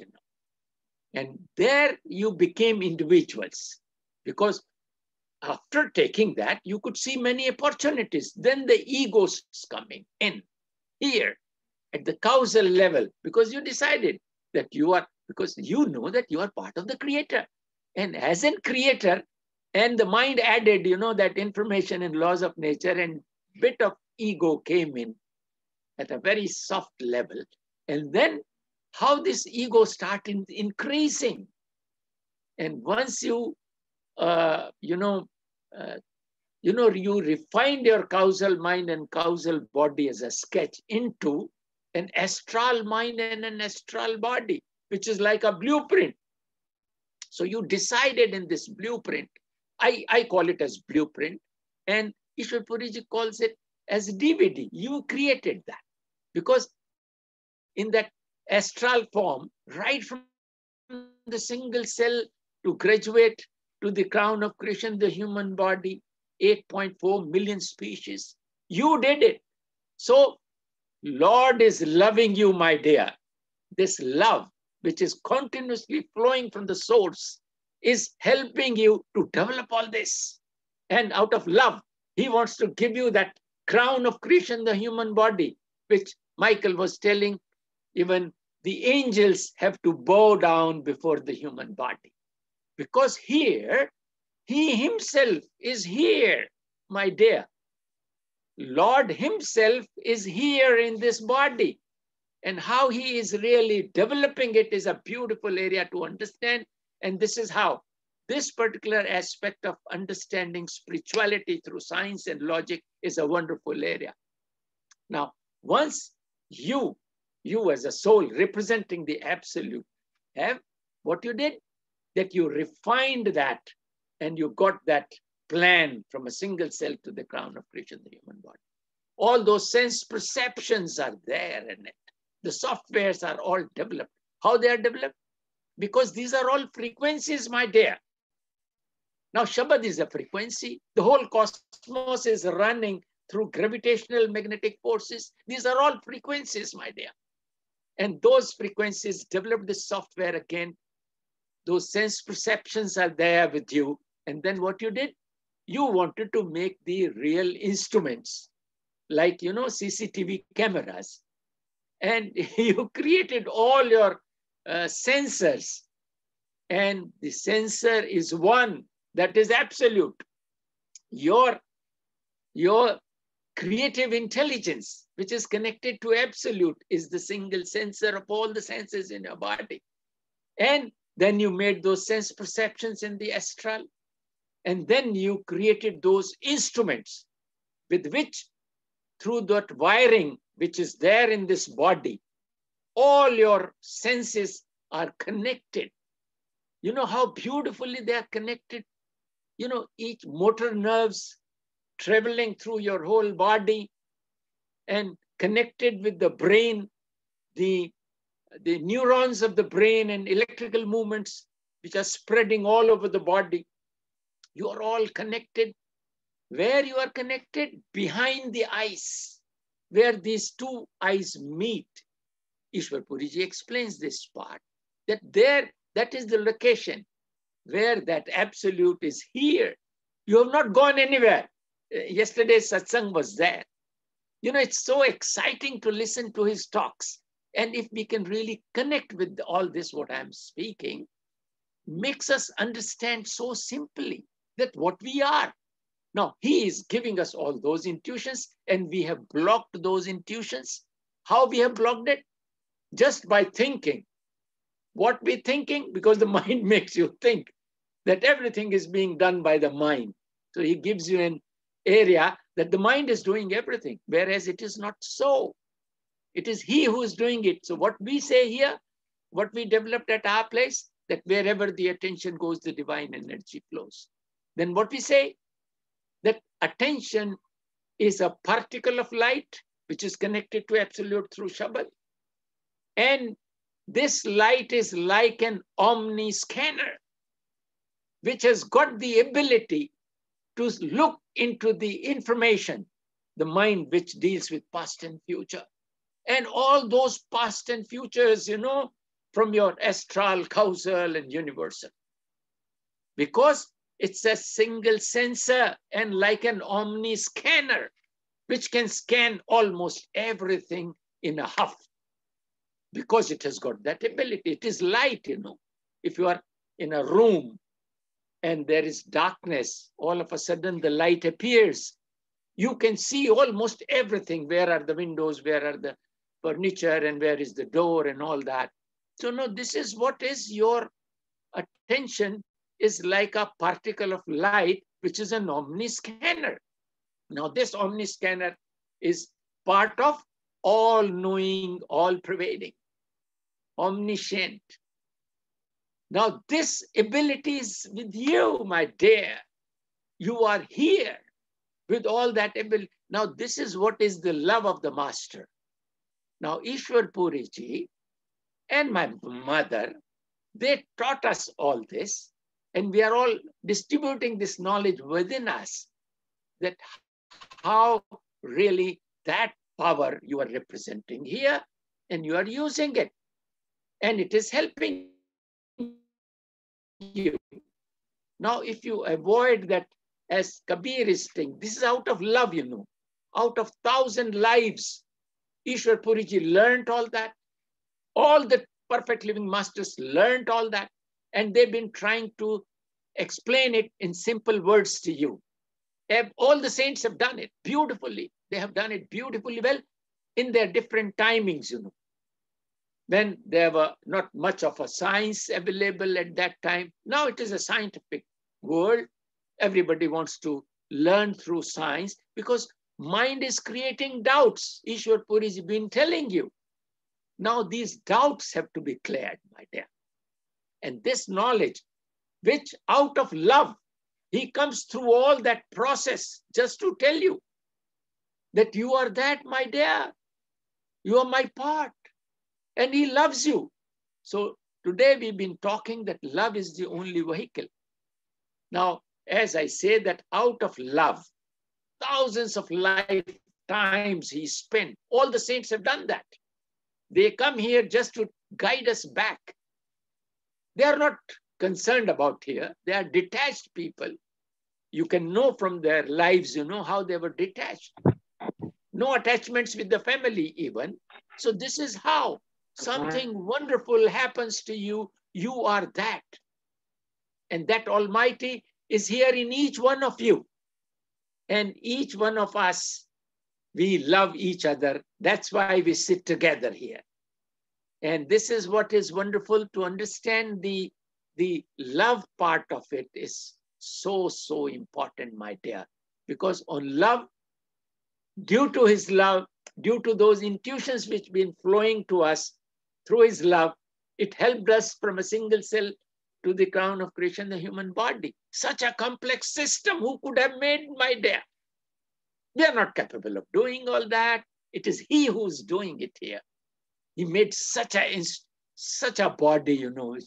And there you became individuals, because after taking that, you could see many opportunities. Then the ego is coming in here at the causal level, because you decided that you are, because you know that you are part of the creator. And as a creator, and the mind added, that information and laws of nature, and bit of ego came in at a very soft level. And then how this ego started increasing. And once you, you refined your causal mind and causal body as a sketch into an astral mind and an astral body, which is like a blueprint. So you decided in this blueprint, I call it as blueprint, and Ishwar Puriji calls it as DVD. You created that because in that astral form, right from the single cell to graduate to the crown of creation, the human body, 8.4 million species, you did it. So Lord is loving you, my dear. This love, which is continuously flowing from the source, is helping you to develop all this. And out of love, he wants to give you that crown of creation, the human body, which Michael was telling, even the angels have to bow down before the human body. Because here, he himself is here, my dear. Lord himself is here in this body. And how he is really developing it is a beautiful area to understand. And this is how this particular aspect of understanding spirituality through science and logic is a wonderful area. Now, once you as a soul representing the absolute have what you did, that you refined that and you got that plan from a single cell to the crown of creation, the human body. All those sense perceptions are there in it. The softwares are all developed. How they are developed? Because these are all frequencies, my dear. Now, Shabad is a frequency. The whole cosmos is running through gravitational magnetic forces. These are all frequencies, my dear. And those frequencies develop the software again. Those sense perceptions are there with you. And then what you did? You wanted to make the real instruments, like, CCTV cameras. And you created all your sensors. And the sensor is one that is absolute. Your creative intelligence, which is connected to absolute, is the single sensor of all the senses in your body. And then you made those sense perceptions in the astral. And then you created those instruments with which, through that wiring, which is there in this body, all your senses are connected. You know how beautifully they are connected? Each motor nerves traveling through your whole body and connected with the brain, the neurons of the brain and electrical movements, which are spreading all over the body. You are all connected. Where you are connected? Behind the eyes, where these two eyes meet. Ishwar Puriji explains this part, that is the location where that absolute is here. You have not gone anywhere. Yesterday's satsang was there. It's so exciting to listen to his talks. And if we can really connect with all this, what I'm speaking, makes us understand so simply that what we are. Now, he is giving us all those intuitions, and we have blocked those intuitions. How we have blocked it? Just by thinking. What we thinking? Because the mind makes you think that everything is being done by the mind. So he gives you an area that the mind is doing everything, whereas it is not so. It is he who is doing it. So what we say here, what we developed at our place, that wherever the attention goes, the divine energy flows. Then what we say, that attention is a particle of light, which is connected to absolute through Shabad. And this light is like an omni scanner, which has got the ability to look into the information, the mind which deals with past and future. And all those past and futures, from your astral, causal, and universal. Because it's a single sensor and like an omni scanner, which can scan almost everything in a huff. Because it has got that ability. It is light, If you are in a room and there is darkness, all of a sudden the light appears. You can see almost everything. Where are the windows? Where are the furniture? And where is the door and all that? So no, this is what is your attention is like a particle of light, which is an omni scanner. Now this omni scanner is part of all-knowing, all-pervading, omniscient. Now this ability is with you, my dear. You are here with all that ability. Now this is what is the love of the master. Now Ishwar Puri ji and my mother, they taught us all this, and we are all distributing this knowledge within us, that how really that power you are representing here, and you are using it, and it is helping you. Now, if you avoid that, as Kabir is saying, this is out of love, you know, out of 1,000 lives. Ishwar Puri ji learned all that. All the perfect living masters learned all that, and they've been trying to explain it in simple words to you. All the saints have done it beautifully. They have done it beautifully well in their different timings, you know. When there were not much of a science available at that time. Now it is a scientific world. Everybody wants to learn through science because mind is creating doubts. Ishwar Puri has been telling you. Now these doubts have to be cleared, my dear. And this knowledge, which out of love, he comes through all that process just to tell you that you are that, my dear. You are my part. And he loves you. So today we've been talking that love is the only vehicle. Now, as I say that out of love, thousands of lifetimes he spent. All the saints have done that. They come here just to guide us back. They are not concerned about here. They are detached people. You can know from their lives, you know, how they were detached. No attachments with the family even. So this is how something wonderful happens to you. You are that. And that Almighty is here in each one of you. And each one of us, we love each other. That's why we sit together here. And this is what is wonderful to understand. The love part of it is so, so important, my dear. Because on love, due to his love, due to those intuitions which been flowing to us through his love, it helped us from a single cell to the crown of creation, the human body. Such a complex system, who could have made, my dear? We are not capable of doing all that. It is he who's doing it here. He made such a body, you know.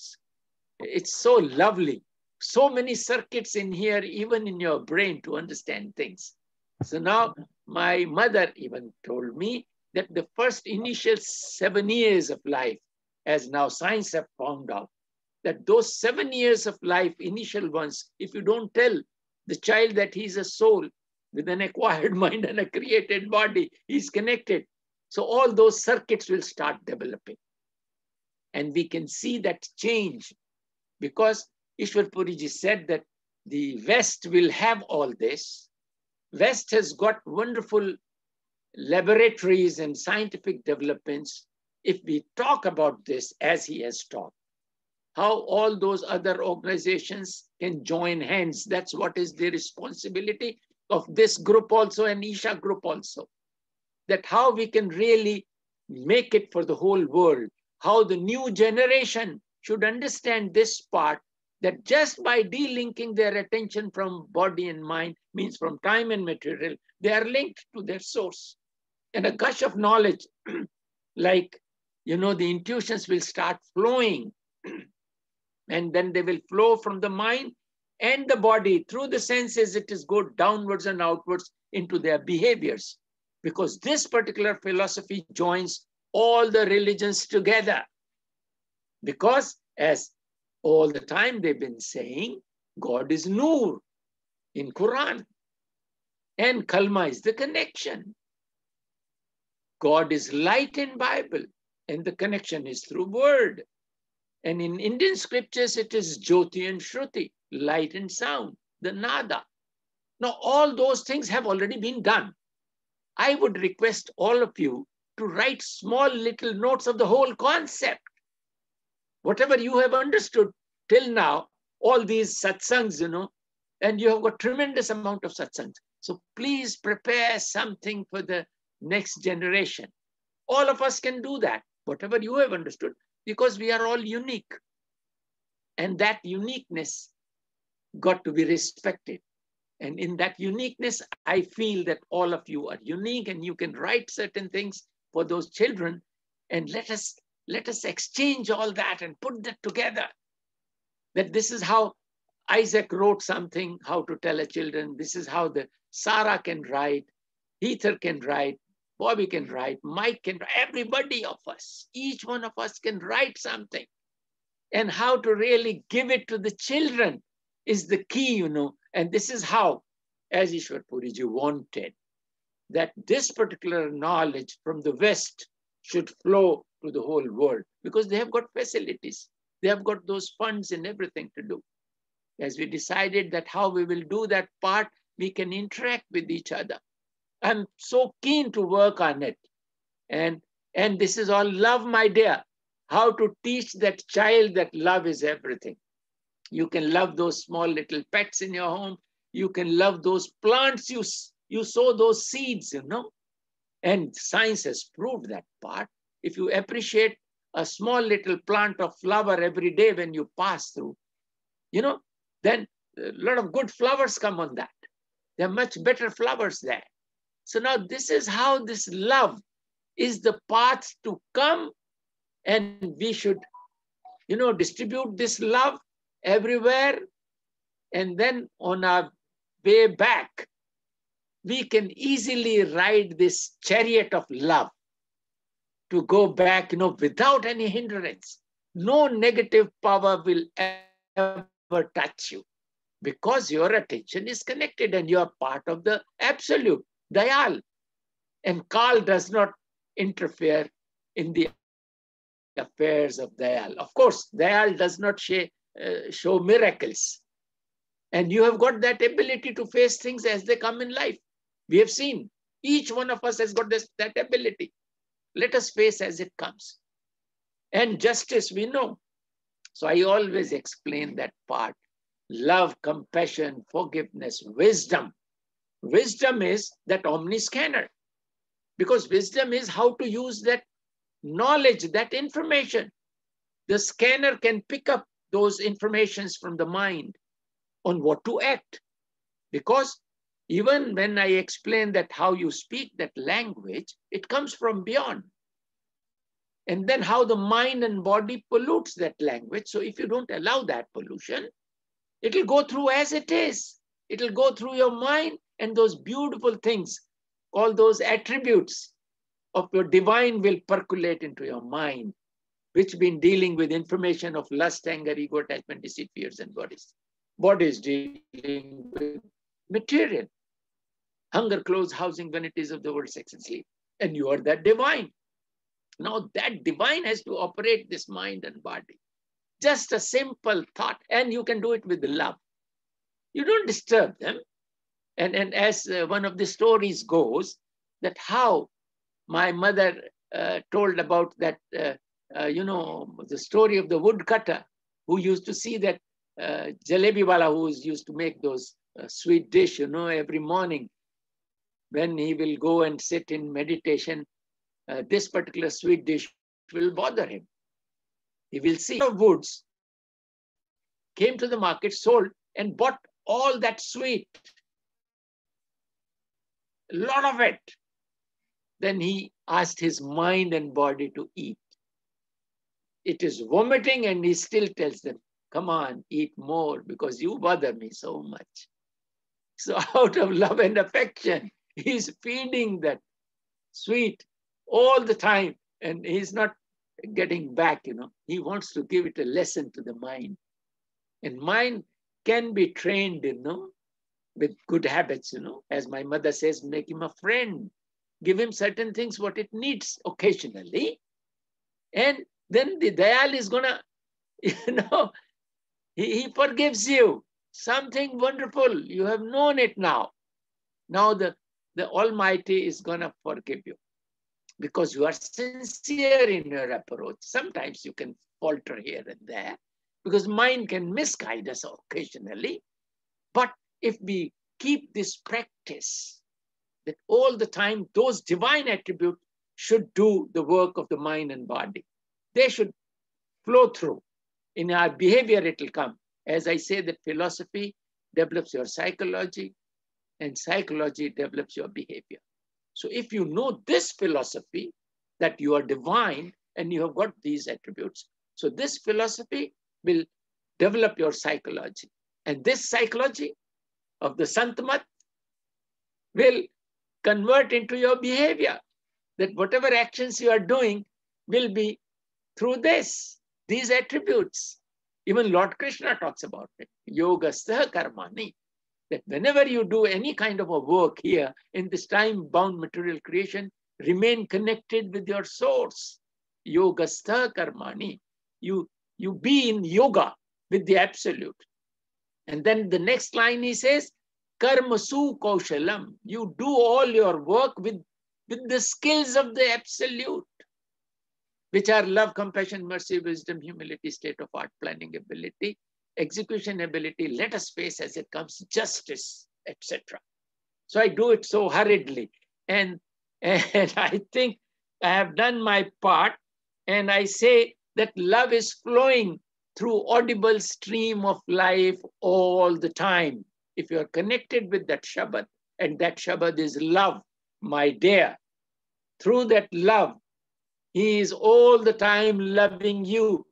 It's so lovely. So many circuits in here, even in your brain, to understand things. So now my mother even told me that the first initial 7 years of life, as now science have found out, that those 7 years of life, initial ones, if you don't tell the child that he's a soul with an acquired mind and a created body, he's connected. So all those circuits will start developing. And we can see that change because Ishwar Puri ji said that the West will have all this. West has got wonderful laboratories and scientific developments. If we talk about this as he has talked, how all those other organizations can join hands. That's what is the responsibility of this group also and Isha group also. That how we can really make it for the whole world. How the new generation should understand this part, that just by delinking their attention from body and mind, means from time and material, they are linked to their source. And a gush of knowledge, like, you know, the intuitions will start flowing. And then they will flow from the mind and the body through the senses. It is go downwards and outwards into their behaviors. Because this particular philosophy joins all the religions together. Because as all the time they've been saying, God is Noor in Quran. And Kalma is the connection. God is light in Bible. And the connection is through word. And in Indian scriptures, it is Jyoti and Shruti, light and sound, the Nada. Now, all those things have already been done. I would request all of you to write small little notes of the whole concept. Whatever you have understood till now, all these satsangs, you know, and you have got tremendous amount of satsangs. So please prepare something for the next generation. All of us can do that, whatever you have understood, because we are all unique. And that uniqueness got to be respected. And in that uniqueness, I feel that all of you are unique and you can write certain things for those children. And let us exchange all that and put that together. That this is how Isaac wrote something, how to tell a children. This is how the Sarah can write, Heather can write, Bobby can write, Mike can write, everybody of us, each one of us can write something. And how to really give it to the children is the key, you know. And this is how, as Ishwar Puriji wanted, that this particular knowledge from the West should flow to the whole world, because they have got facilities. They have got those funds and everything to do. As we decided that how we will do that part, we can interact with each other. I'm so keen to work on it. And this is all love, my dear. How to teach that child that love is everything. You can love those small little pets in your home. You can love those plants. You sow those seeds, you know. And science has proved that part. If you appreciate a small little plant of flower every day when you pass through, you know, then a lot of good flowers come on that. There are much better flowers there. So now this is how this love is the path to come, and we should, you know, distribute this love everywhere. And then on our way back, we can easily ride this chariot of love to go back, you know, without any hindrance. No negative power will ever touch you, because your attention is connected and you are part of the absolute, Dayal. And Kal does not interfere in the affairs of Dayal. Of course, Dayal does not show miracles. And you have got that ability to face things as they come in life. We have seen each one of us has got that ability. Let us face as it comes. And justice, we know. So I always explain that part. Love, compassion, forgiveness, wisdom. Wisdom is that omniscanner. Because wisdom is how to use that knowledge, that information. The scanner can pick up those informations from the mind on what to act. Because even when I explain that how you speak that language, it comes from beyond. And then how the mind and body pollutes that language. So if you don't allow that pollution, it'll go through as it is. It'll go through your mind, and those beautiful things, all those attributes of your divine will percolate into your mind, which been dealing with information of lust, anger, ego, attachment, deceit, fears, and bodies. Bodies dealing with material. Hunger, clothes, housing, vanities of the world, sex, and sleep. And you are that divine. Now that divine has to operate this mind and body. Just a simple thought, and you can do it with love. You don't disturb them. And as one of the stories goes, that how my mother told about that, you know, the story of the woodcutter who used to see that jalebi wala who used to make those sweet dish, you know, every morning when he will go and sit in meditation, this particular sweet dish will bother him. He will see woods, came to the market, sold, and bought all that sweet, a lot of it. Then he asked his mind and body to eat. It is vomiting, and he still tells them, come on, eat more, because you bother me so much. So out of love and affection, he's feeding that sweet all the time, and he's not getting back, you know. He wants to give it a lesson to the mind. And mind can be trained, you know, with good habits, you know. As my mother says, make him a friend. Give him certain things, what it needs occasionally. And then the Dayal is gonna, you know, he forgives you. Something wonderful. You have known it now. Now the Almighty is gonna forgive you, because you are sincere in your approach. Sometimes you can falter here and there, because mind can misguide us occasionally. But if we keep this practice, that all the time those divine attributes should do the work of the mind and body. They should flow through. In our behavior, it will come. As I say, that philosophy develops your psychology, and psychology develops your behavior. So if you know this philosophy, that you are divine and you have got these attributes, so this philosophy will develop your psychology. And this psychology of the Sant Mat will convert into your behavior, that whatever actions you are doing will be through these attributes. Even Lord Krishna talks about it, yoga stha karmani, that whenever you do any kind of a work here in this time-bound material creation, remain connected with your source. Yoga stha karmani. You be in yoga with the absolute. And then the next line he says, karmasu kaushalam. You do all your work with the skills of the absolute, which are love, compassion, mercy, wisdom, humility, state of art, planning ability, execution ability, let us face as it comes, justice, etc. So I do it so hurriedly. And I think I have done my part. And I say that love is flowing through audible stream of life all the time. If you are connected with that Shabad, and that Shabad is love, my dear, through that love, he is all the time loving you.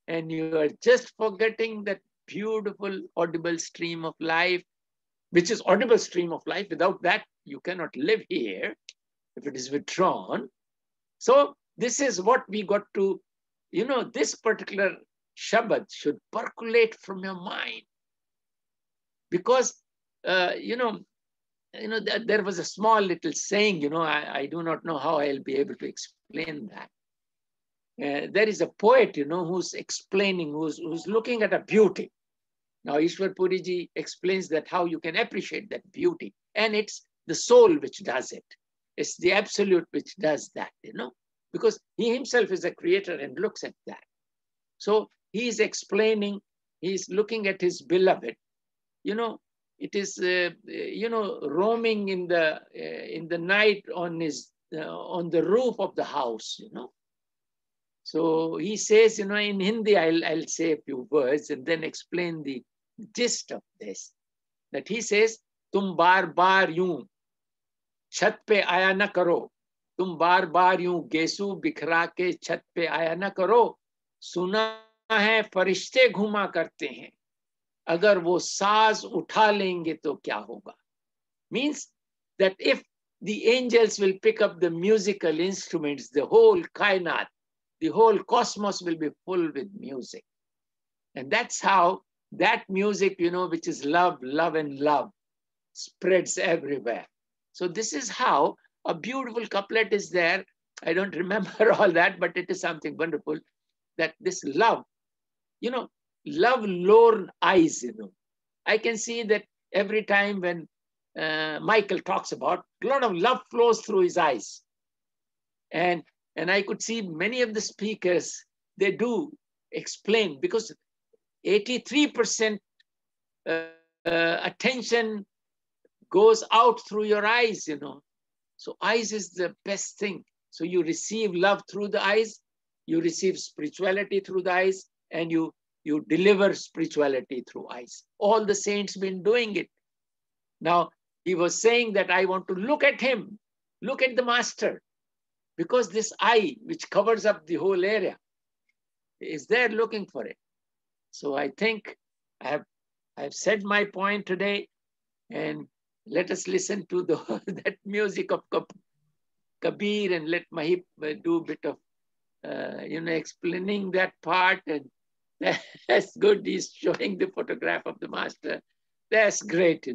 And you are just forgetting that beautiful audible stream of life, which is audible stream of life. Without that, you cannot live here if it is withdrawn. So this is what we got to, this particular Shabad should percolate from your mind. Because, there was a small little saying, I do not know how I'll be able to explain that. There is a poet, who's explaining, who's looking at a beauty. Now, Ishwar Puriji explains that how you can appreciate that beauty. And it's the soul which does it. It's the absolute which does that, because he himself is a creator and looks at that. So he's explaining, he's looking at his beloved. It is, roaming in the night on the roof of the house, So he says, in Hindi, I'll say a few words and then explain the gist of this. That he says, tum bar bar yun chat pe aaya na karo. Tum bar bar yun gesu bikhra ke chat pe aaya na karo. Suna hai farishte ghuma karte hain. Agar wo saaz utha lenge to kya hoga? Means that if the angels will pick up the musical instruments, the whole kainat, the whole cosmos will be full with music. And that's how that music, which is love, love and love, spreads everywhere. So this is how a beautiful couplet is there. I don't remember all that, but it is something wonderful that this love, love lorn eyes, I can see that every time when Michael talks about, a lot of love flows through his eyes. And I could see many of the speakers, they do explain, because 83% attention goes out through your eyes, So eyes is the best thing. So you receive love through the eyes, you receive spirituality through the eyes, and you deliver spirituality through eyes. All the saints been doing it. Now, he was saying that I want to look at him, look at the master, because this eye, which covers up the whole area, is there looking for it. So I think I've said my point today, and let us listen to that music of Kabir, and let Mahip do a bit of, explaining that part. And that's good. He's showing the photograph of the master. That's great,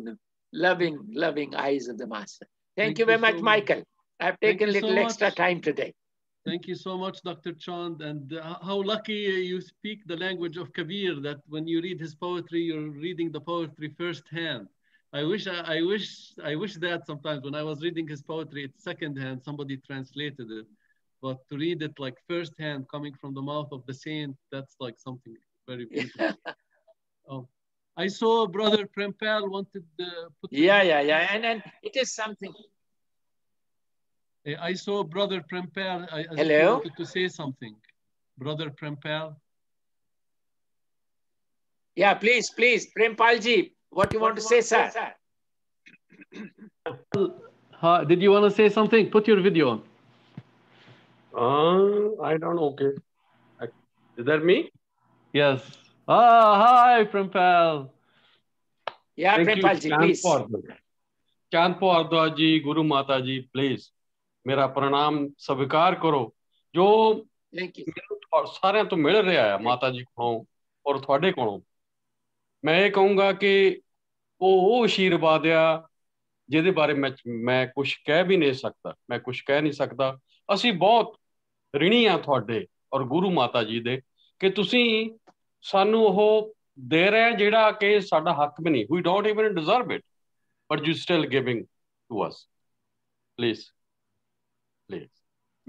loving eyes of the master. Thank you very much, Michael. I've taken a little extra time today. Thank you so much, Dr. Chand. And how lucky you speak the language of Kabir, that when you read his poetry, you're reading the poetry firsthand. I wish that sometimes when I was reading his poetry, it's secondhand, somebody translated it. But to read it like firsthand, coming from the mouth of the saint, that's like something very beautiful. I saw Brother Prempal wanted to put... Yeah. And it is something. I saw Brother Prempel as if he Hello? wanted to say something. Brother Prempel. Yeah, please, Prempalji, what you want to say, sir? Did you want to say something? Put your video on. I don't know. Okay. Is that me? Yes. Hi, Prempel. Yeah, Thank you, Prempalji, please. चांद पौरदा जी, गुरु माता जी, please मेरा प्रणाम स्वीकार करो जो Thank you. ਮੈਨੂੰ ਸਾਰਿਆਂ ਤੋਂ ਮਿਲ ਰਿਹਾ ਹੈ ਮਾਤਾ ਜੀ ਕੋਲੋਂ ਔਰ ਤੁਹਾਡੇ ਕੋਲੋਂ। ਮੈਂ ਇਹ ਕਹੂੰਗਾ ਕਿ ਉਹ ਆਸ਼ੀਰਵਾਦ ਆ ਜਿਹਦੇ ਬਾਰੇ ਮੈਂ ਕੁਝ ਕਹਿ ਵੀ ਨਹੀਂ ਸਕਦਾ, ਮੈਂ ਕੁਝ ਕਹਿ ਨਹੀਂ ਸਕਦਾ। ਅਸੀਂ ਬਹੁਤ ਰਿਣੀ ਆ ਤੁਹਾਡੇ ਔਰ ਗੁਰੂ ਮਾਤਾ ਜੀ ਦੇ ਕਿ ਤੁਸੀਂ ਸਾਨੂੰ ਉਹ ਦੇ ਰਹੇ ਜਿਹੜਾ ਕਿ ਸਾਡਾ ਹੱਕ ਵੀ ਨਹੀਂ। We don't even deserve it, but you still giving to us. Please.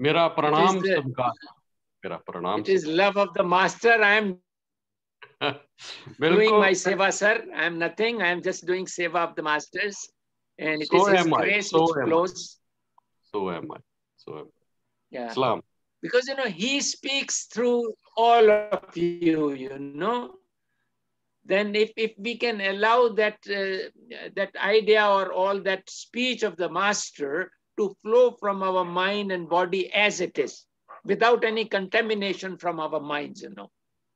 मेरा प्रणाम स्वीकार, मेरा प्रणाम। It is love of the master. I am doing my seva, sir. I am nothing. I am just doing seva of the masters, and it is His grace which flows. So am I. Yeah. Islam. Because He speaks through all of you. Then if we can allow that that idea or all that speech of the master to flow from our mind and body as it is, without any contamination from our minds,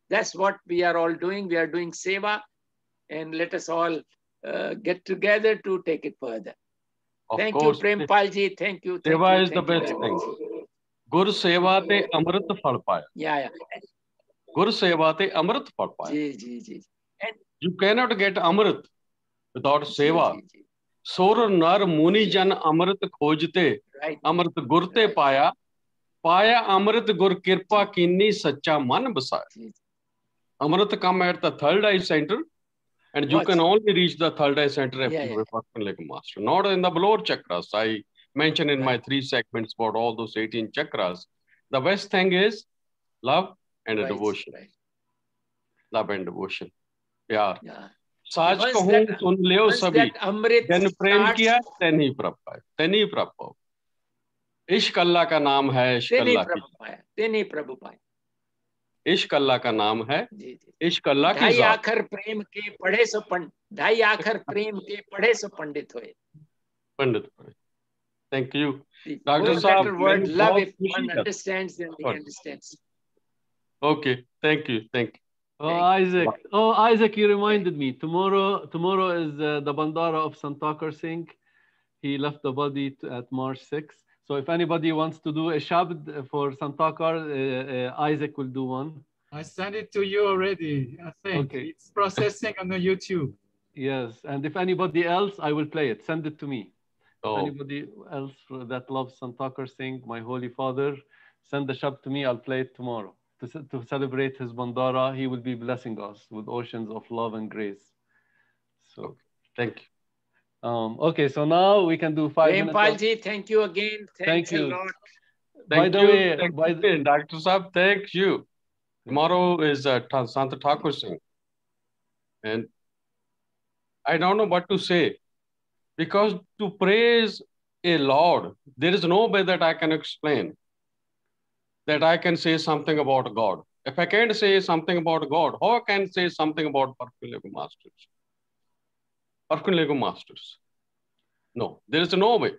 that's what we are all doing. We are doing seva, and let us all get together to take it further. Thank you, Prempalji. Thank you. Seva is the best thing. Gur seva te amrit phal paya. Yeah. Gur seva te amrit phal paya. Ji. You cannot get amrit without seva. Sur nar muni jan amrit khojte, amrit gur te paya. Paya amrit gur kirpa kinni sacha man basaya. Amrit come at the third eye center, and you can only reach the third eye center if you are like a master, not in the lower chakras. I mentioned in my 3 segments about all those 18 chakras. The best thing is love and devotion. Love and devotion. Yeah. Sach kahun sun leo sabhi. Then prem kiya, then hi prabh paaya. Then hi prabh paaya. इश्क अल्लाह का नाम है, इश्क अल्लाह की इश्क अल्लाह का नाम है, इश्क अल्लाह की ढाई आखर प्रेम के पढ़े सो पंडित होए। Thank you, Dr. Saab. Word love, if one understands, then he understands. Okay, thank you. Isaac, you reminded me. Tomorrow is the Bandara of Sant Thakar Singh. He left the body at March 6th. So if anybody wants to do a shabd for Sant Thakar, Isaac will do one. I sent it to you already, I think. Okay. It's processing on the YouTube. Yes, and if anybody else, I will play it. Send it to me. Anybody else that loves Sant Thakar Singh, my holy father, send the shabd to me. I'll play it tomorrow. To celebrate his Bandara, he will be blessing us with oceans of love and grace. So, thank you. Okay, so now we can do 5 minutes. Prempalji, thank you again. Thanks a lot. By the way, Dr. Saab, thank you. Tomorrow is Sant Thakar Singh. And I don't know what to say. Because to praise a Lord, there is no way that I can explain, that I can say something about God. If I can't say something about God, how I can say something about Perfect Lego Masters? Perfect Lego Masters. No, there is no way.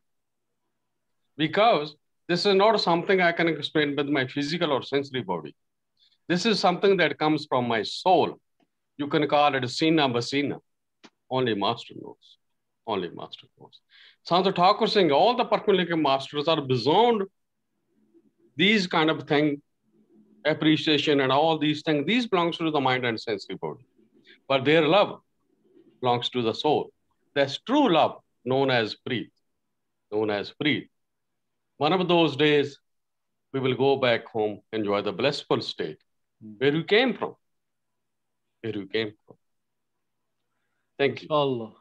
Because this is not something I can explain with my physical or sensory body. This is something that comes from my soul. You can call it Sina Basina. Only Master knows. Only Master knows. Sant Thakar Singh, all the Perfect Lego Masters are beyond these kind of things, appreciation and all these things. These belongs to the mind and sensory body. But their love belongs to the soul. That's true love, known as breathe. One of those days, we will go back home, enjoy the blissful state where we came from. Thank you. Allah.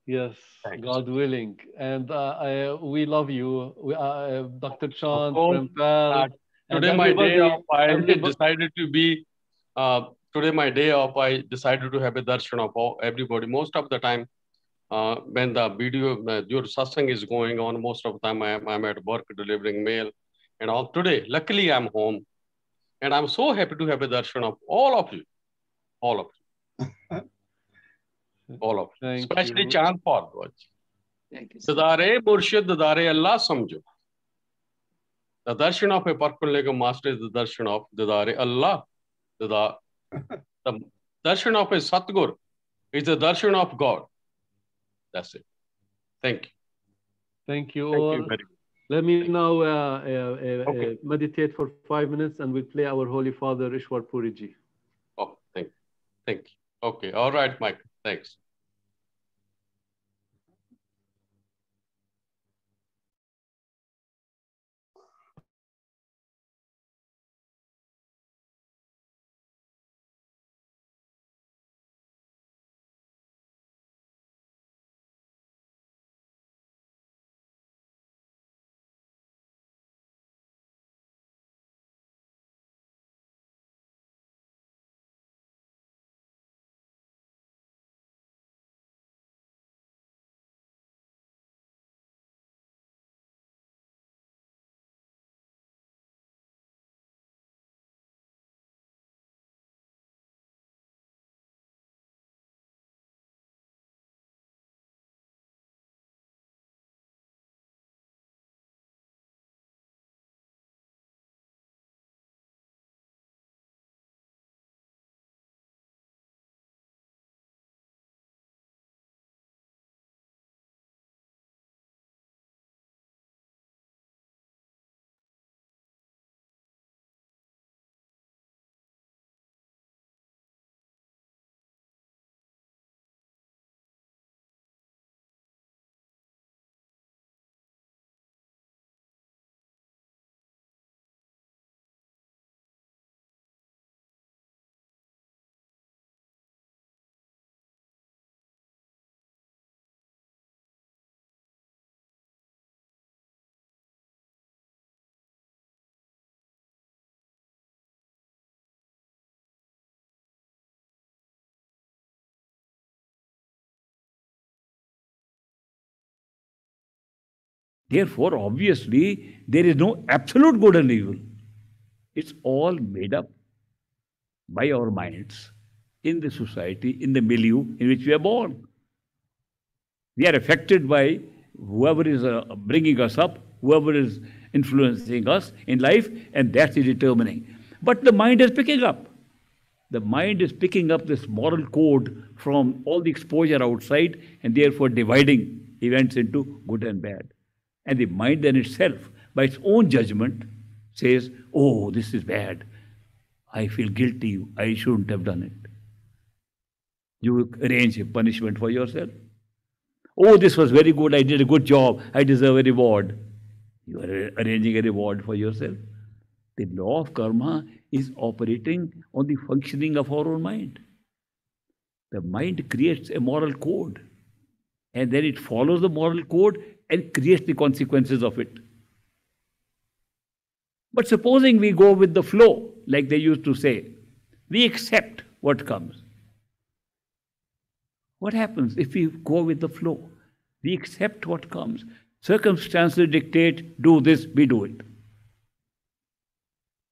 Yes, thanks. God willing. And we love you, Dr. Chand, Prempal. Today my day off, I decided to be, today my day off, I decided to have a darshan of everybody. Most of the time, when the video, your satsang is going on, most of the time I'm at work delivering mail and all. Today, luckily I'm home and I'm so happy to have a darshan of all of you. All of you. All of you. Especially Chand Bhardwaj. Thank you. Dadare Murshid, Dadare Allah Samjo. The darshan of a Parpullega master is the darshan of Dadare Allah. The darshan of a Satgur is the darshan of God. That's it. Thank you. Thank you Thank all. you very much. Let me now meditate for 5 minutes and we'll play our Holy Father Ishwar Puri ji. Oh, thank you. Thank you. Okay. All right, Mike. Thanks. Therefore, obviously, there is no absolute good and evil. It's all made up by our minds in the society, in the milieu in which we are born. We are affected by whoever is bringing us up, whoever is influencing us in life, and that's determining. But the mind is picking up. The mind is picking up this moral code from all the exposure outside and therefore dividing events into good and bad. And the mind then itself, by its own judgment, says, oh, this is bad. I feel guilty. I shouldn't have done it. You arrange a punishment for yourself. Oh, this was very good. I did a good job. I deserve a reward. You are arranging a reward for yourself. The law of karma is operating on the functioning of our own mind. The mind creates a moral code, and then it follows the moral code and creates the consequences of it. But supposing we go with the flow, like they used to say, we accept what comes. What happens if we go with the flow? We accept what comes. Circumstances dictate, do this, we do it.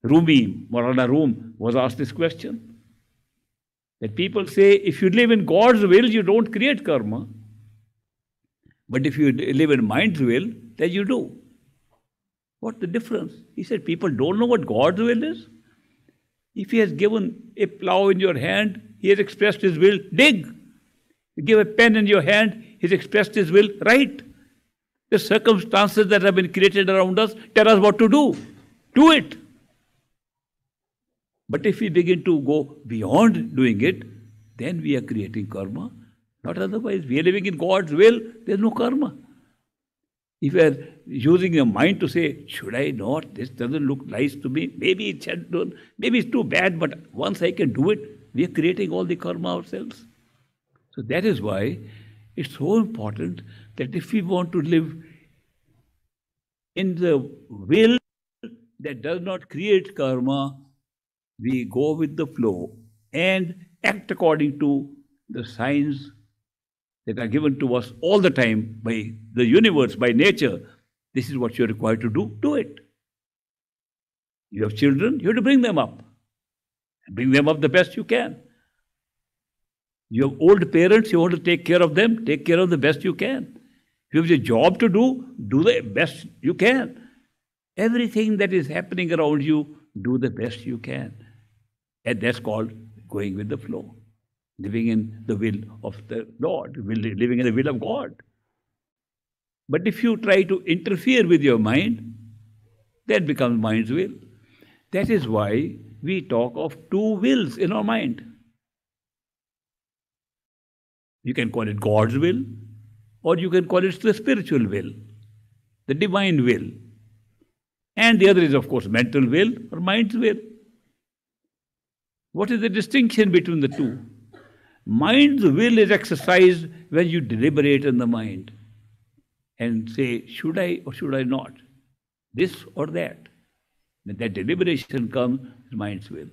Rumi, Maulana Rum, was asked this question. That people say, if you live in God's will, you don't create karma. But if you live in mind's will, then you do. What's the difference? He said, people don't know what God's will is. If he has given a plow in your hand, he has expressed his will, dig. You give a pen in your hand, he's expressed his will, write. The circumstances that have been created around us tell us what to do. Do it. But if we begin to go beyond doing it, then we are creating karma. Not otherwise. We are living in God's will, there's no karma. If we are using your mind to say, should I not? This doesn't look nice to me. Maybe it's too bad, but once I can do it, we are creating all the karma ourselves. So that is why it's so important that if we want to live in the will that does not create karma, we go with the flow and act according to the signs that are given to us all the time by the universe, by nature. This is what you're required to do. Do it. You have children, you have to bring them up. Bring them up the best you can. You have old parents, you want to take care of them, take care of the best you can. You have a job to do the best you can. Everything that is happening around you, do the best you can. And that's called going with the flow. Living in the will of the Lord, living in the will of God. But if you try to interfere with your mind, that becomes mind's will. That is why we talk of two wills in our mind. You can call it God's will, or you can call it the spiritual will, the divine will. And the other is, of course, mental will or mind's will. What is the distinction between the two? Mind's will is exercised when you deliberate in the mind and say, should I or should I not? This or that. When that deliberation comes, mind's will.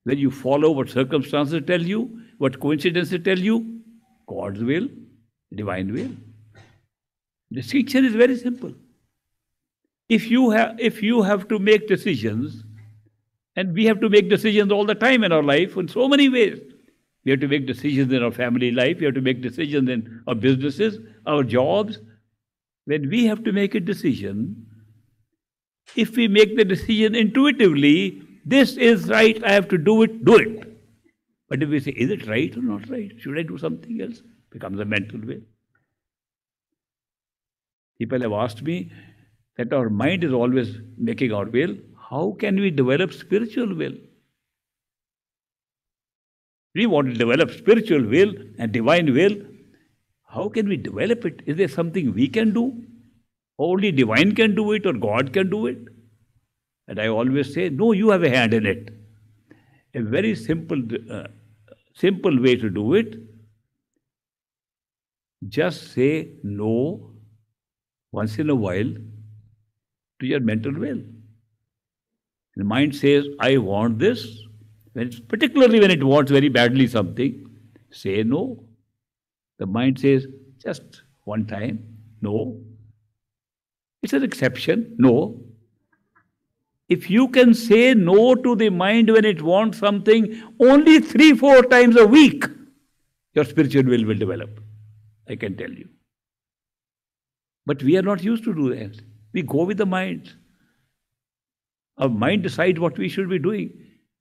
When you follow what circumstances tell you, what coincidences tell you, God's will, divine will. The distinction is very simple. If you have to make decisions, and we have to make decisions all the time in our life in so many ways. We have to make decisions in our family life, we have to make decisions in our businesses, our jobs. When we have to make a decision, if we make the decision intuitively, this is right, I have to do it, do it. But if we say, is it right or not right? Should I do something else? Becomes a mental will. People have asked me that our mind is always making our will. How can we develop spiritual will? We want to develop spiritual will and divine will. How can we develop it? Is there something we can do? Only divine can do it or God can do it? And I always say, no, you have a hand in it. A very simple way to do it. Just say no once in a while to your mental will. The mind says, I want this. Particularly when it wants very badly something, say no. The mind says, just one time, no. It's an exception, no. If you can say no to the mind when it wants something only 3-4 times a week, your spiritual will develop. I can tell you. But we are not used to do that. We go with the mind. Our mind decides what we should be doing.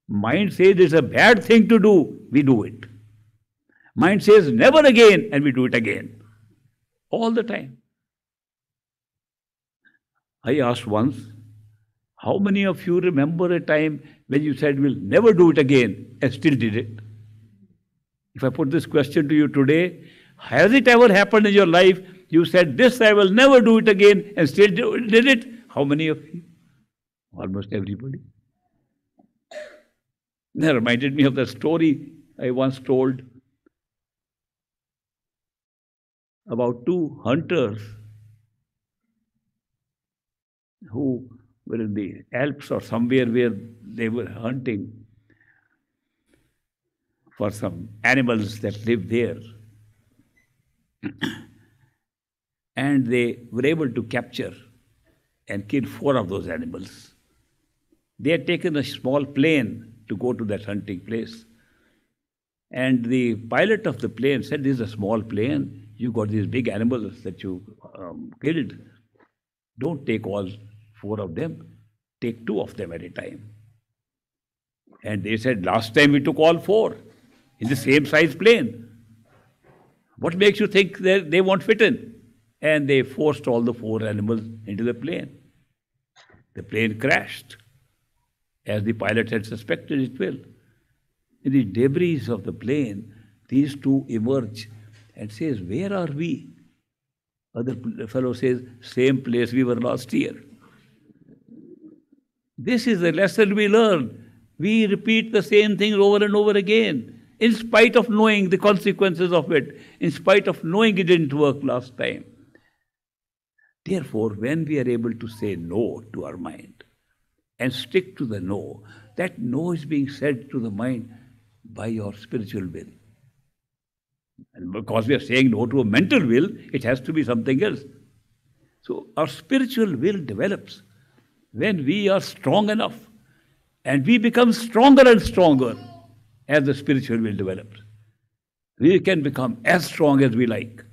Mind says it's a bad thing to do, we do it. Mind says never again, and we do it again. All the time. I asked once, how many of you remember a time when you said we'll never do it again and still did it? If I put this question to you today, has it ever happened in your life you said this I will never do it again and still did it? How many of you? Almost everybody. That reminded me of the story I once told about two hunters who were in the Alps or somewhere where they were hunting for some animals that live there. And they were able to capture and kill 4 of those animals. They had taken a small plane to go to that hunting place. And the pilot of the plane said, this is a small plane. You got these big animals that you killed. Don't take all 4 of them. Take 2 of them at a time. And they said, last time we took all 4 in the same size plane. What makes you think that they won't fit in? And they forced all the 4 animals into the plane. The plane crashed, as the pilot had suspected it will. In the debris of the plane, these 2 emerge and says, where are we? Other fellow says, same place we were last year. This is the lesson we learn. We repeat the same thing over and over again, in spite of knowing the consequences of it, in spite of knowing it didn't work last time. Therefore, when we are able to say no to our mind and stick to the no, that no is being said to the mind by your spiritual will. And because we are saying no to a mental will, it has to be something else. So our spiritual will develops when we are strong enough, and we become stronger and stronger as the spiritual will develops. We can become as strong as we like.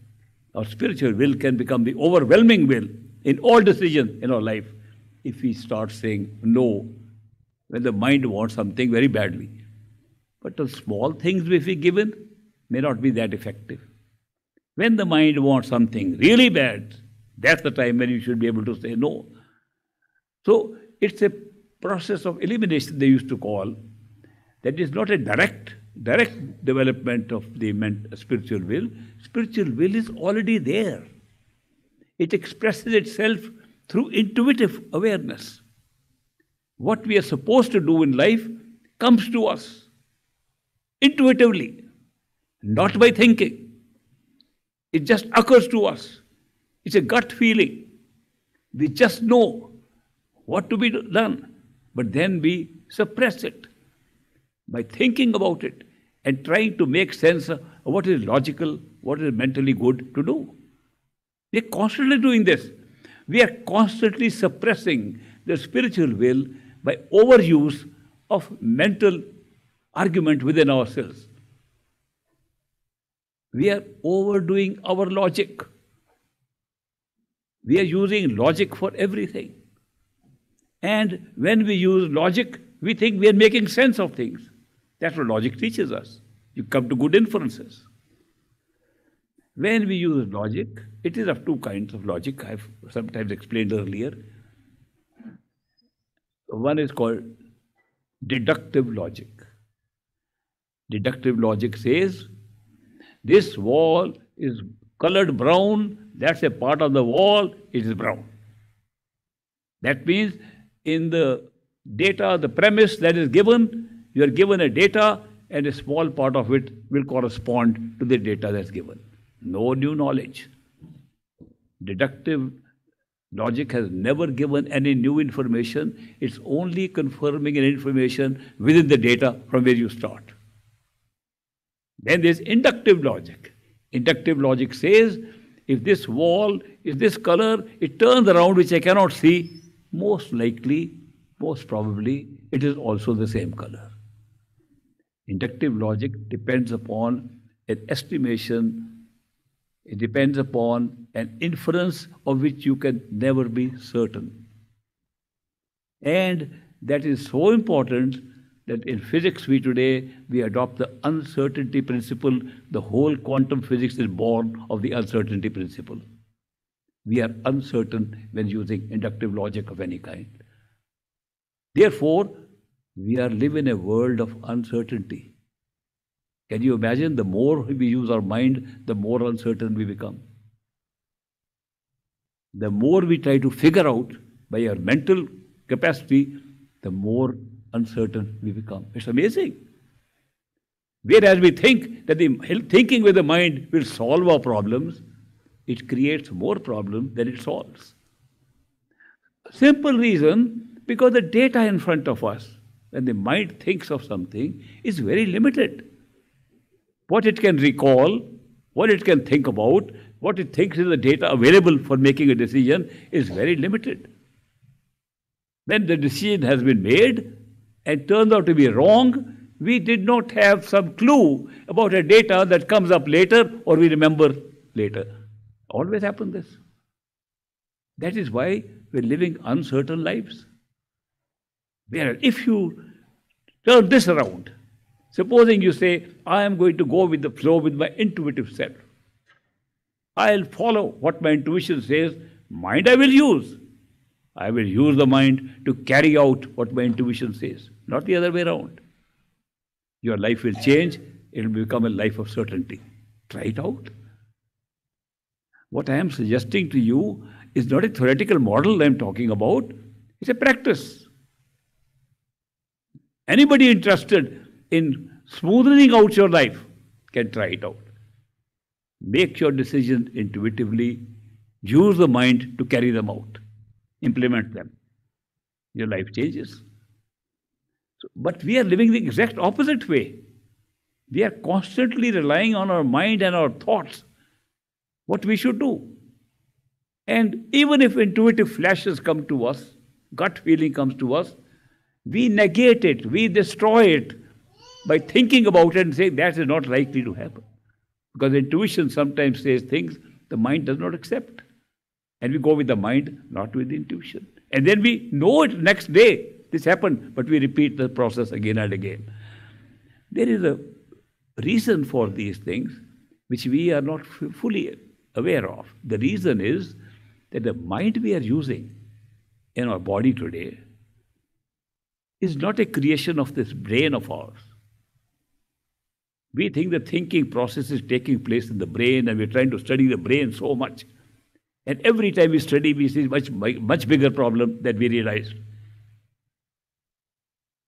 Our spiritual will can become the overwhelming will in all decisions in our life if we start saying no when the mind wants something very badly. But the small things if we given may not be that effective. When the mind wants something really bad, that's the time when you should be able to say no. So it's a process of elimination they used to call. That is not a direct development of the spiritual will. Spiritual will is already there. It expresses itself through intuitive awareness. What we are supposed to do in life comes to us intuitively, not by thinking. It just occurs to us. It's a gut feeling. We just know what to be done, but then we suppress it by thinking about it and trying to make sense of what is logical, what is mentally good to do. We are constantly doing this. We are constantly suppressing the spiritual will by overuse of mental argument within ourselves. We are overdoing our logic. We are using logic for everything. And when we use logic, we think we are making sense of things. That's what logic teaches us. You come to good inferences. When we use logic, it is of two kinds of logic. I've sometimes explained earlier. One is called deductive logic. Deductive logic says, this wall is colored brown, that's a part of the wall, it is brown. That means in the data, the premise that is given, you are given a data and a small part of it will correspond to the data that's given. No new knowledge. Deductive logic has never given any new information. It's only confirming an information within the data from where you start. Then there's inductive logic. Inductive logic says, if this wall is this color, it turns around which I cannot see, most likely, most probably, it is also the same color. Inductive logic depends upon an estimation, it depends upon an inference of which you can never be certain. And that is so important that in physics today we adopt the uncertainty principle. The whole quantum physics is born of the uncertainty principle. We are uncertain when using inductive logic of any kind. Therefore, we are living in a world of uncertainty. Can you imagine? The more we use our mind, the more uncertain we become. The more we try to figure out by our mental capacity, the more uncertain we become. It's amazing. Whereas we think that the thinking with the mind will solve our problems, it creates more problems than it solves. Simple reason, because the data in front of us, when the mind thinks of something, is very limited. What it can recall, what it can think about, what it thinks is the data available for making a decision is very limited. When the decision has been made and turns out to be wrong, we did not have some clue about a data that comes up later or we remember later. Always happens this. That is why we're living uncertain lives. Whereas if you turn this around, supposing you say, I am going to go with the flow with my intuitive self. I'll follow what my intuition says. Mind I will use. I will use the mind to carry out what my intuition says, not the other way around. Your life will change. It will become a life of certainty. Try it out. What I am suggesting to you is not a theoretical model I am talking about. It's a practice. Anybody interested in smoothing out your life can try it out. Make your decisions intuitively. Use the mind to carry them out. Implement them. Your life changes. But we are living the exact opposite way. We are constantly relying on our mind and our thoughts, what we should do. And even if intuitive flashes come to us, gut feeling comes to us, we negate it, we destroy it by thinking about it and saying that is not likely to happen. Because intuition sometimes says things the mind does not accept. And we go with the mind, not with the intuition. And then we know it next day, this happened, but we repeat the process again and again. There is a reason for these things which we are not fully aware of. The reason is that the mind we are using in our body today is not a creation of this brain of ours. We think the thinking process is taking place in the brain and we're trying to study the brain so much. And every time we study, we see much bigger problem than we realized.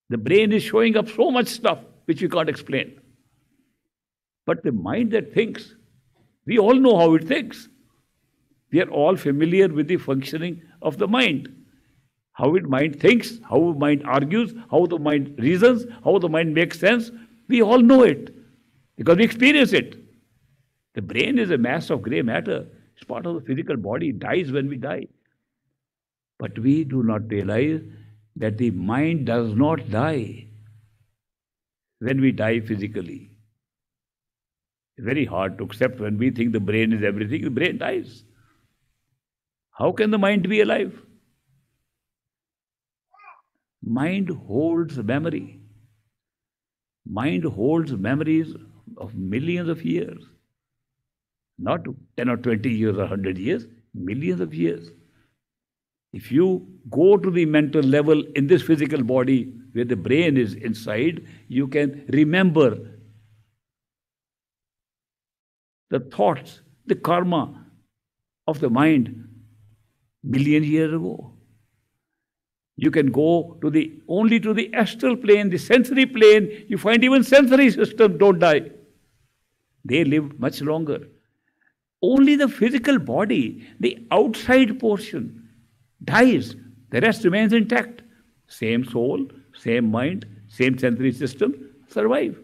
The brain is showing up so much stuff which we can't explain. But the mind that thinks, we all know how it thinks. We are all familiar with the functioning of the mind. How the mind thinks, how the mind argues, how the mind reasons, how the mind makes sense. We all know it because we experience it. The brain is a mass of grey matter. It's part of the physical body. It dies when we die. But we do not realize that the mind does not die when we die physically. It's very hard to accept when we think the brain is everything. The brain dies. How can the mind be alive? Mind holds memory. Mind holds memories of millions of years. Not 10 or 20 years or 100 years, millions of years. If you go to the mental level in this physical body where the brain is inside, you can remember the thoughts, the karma of the mind million years ago. You can go to only to the astral plane, the sensory plane. You find even sensory systems don't die. They live much longer. Only the physical body, the outside portion, dies. The rest remains intact. Same soul, same mind, same sensory system survive.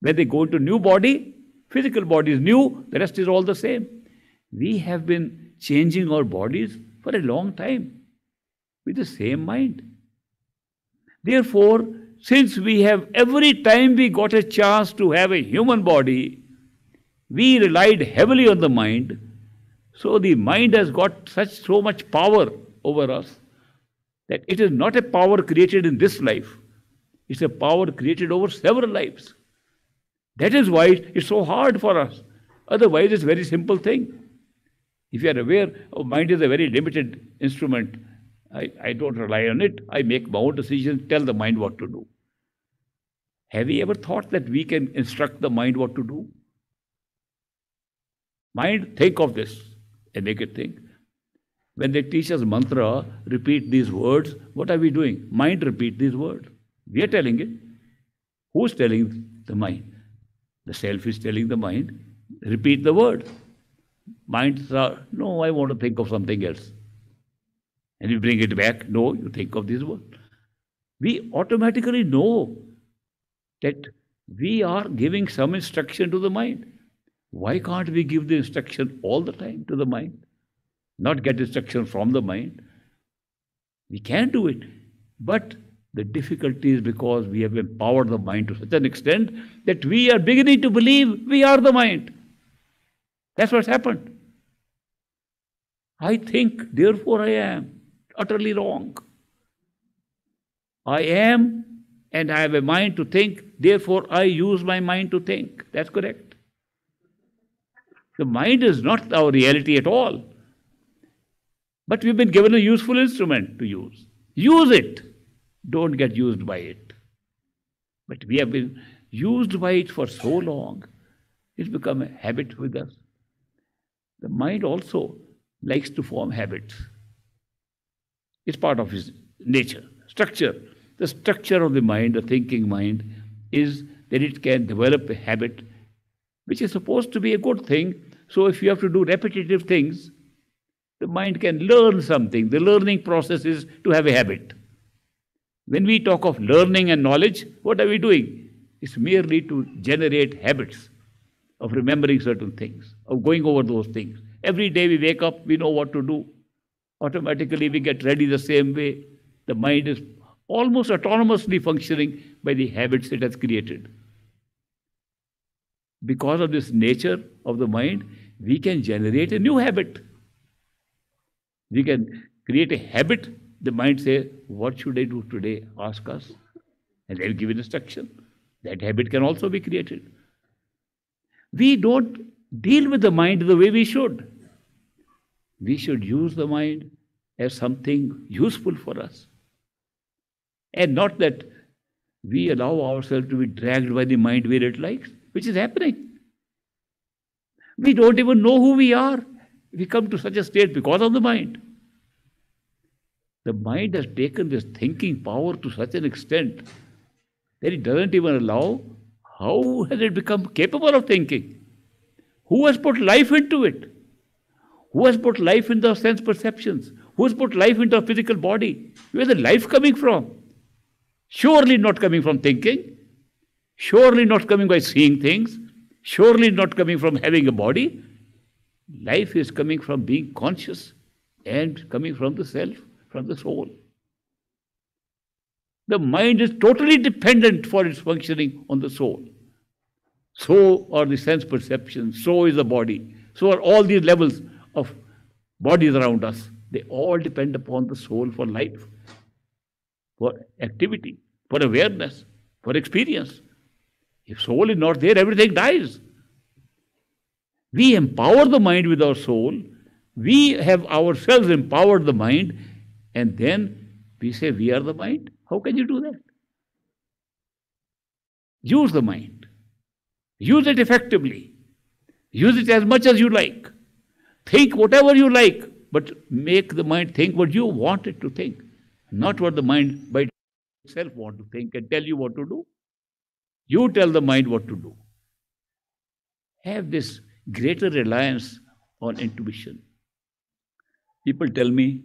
When they go into new body, physical body is new, the rest is all the same. We have been changing our bodies for a long time with the same mind. Therefore, since we have every time we got a chance to have a human body, we relied heavily on the mind. So the mind has got so much power over us that it is not a power created in this life. It's a power created over several lives. That is why it's so hard for us. Otherwise, it's a very simple thing. If you are aware, mind is a very limited instrument. I don't rely on it. I make my own decisions, tell the mind what to do. Have you ever thought that we can instruct the mind what to do? Mind, think of this and make it think. When they teach us mantra, repeat these words, what are we doing? Mind, repeat these words. We are telling it. Who's telling the mind? The self is telling the mind, repeat the word. Mind says, no, I want to think of something else. And you bring it back, no, you think of this word. We automatically know that we are giving some instruction to the mind. Why can't we give the instruction all the time to the mind? Not get instruction from the mind. We can do it. But the difficulty is because we have empowered the mind to such an extent that we are beginning to believe we are the mind. That's what's happened. I think, therefore I am. Utterly wrong. I am and I have a mind to think, therefore I use my mind to think. That's correct. The mind is not our reality at all. But we've been given a useful instrument to use. Use it. Don't get used by it. But we have been used by it for so long. It's become a habit with us. The mind also likes to form habits. It's part of his nature, structure. The structure of the mind, the thinking mind, is that it can develop a habit which is supposed to be a good thing. So if you have to do repetitive things, the mind can learn something. The learning process is to have a habit. When we talk of learning and knowledge, what are we doing? It's merely to generate habits of remembering certain things, of going over those things. Every day we wake up, we know what to do. Automatically we get ready the same way. The mind is almost autonomously functioning by the habits it has created. Because of this nature of the mind, we can generate a new habit. We can create a habit. The mind says, what should I do today? Ask us. And they'll give instruction. That habit can also be created. We don't deal with the mind the way we should. We should use the mind as something useful for us. And not that we allow ourselves to be dragged by the mind where it likes, which is happening. We don't even know who we are. We come to such a state because of the mind. The mind has taken this thinking power to such an extent that it doesn't even allow. How has it become capable of thinking? Who has put life into it? Who has put life into our sense perceptions? Who has put life into our physical body? Where is the life coming from? Surely not coming from thinking. Surely not coming by seeing things. Surely not coming from having a body. Life is coming from being conscious and coming from the self, from the soul. The mind is totally dependent for its functioning on the soul. So are the sense perceptions, so is the body. So are all these levels of bodies around us. They all depend upon the soul for life, for activity, for awareness, for experience. If soul is not there, everything dies. We empower the mind with our soul. We have ourselves empowered the mind, and then we say we are the mind. How can you do that? Use the mind. Use it effectively. Use it as much as you like. Think whatever you like, but make the mind think what you want it to think, not what the mind by itself wants to think and tell you what to do. You tell the mind what to do. Have this greater reliance on intuition. People tell me,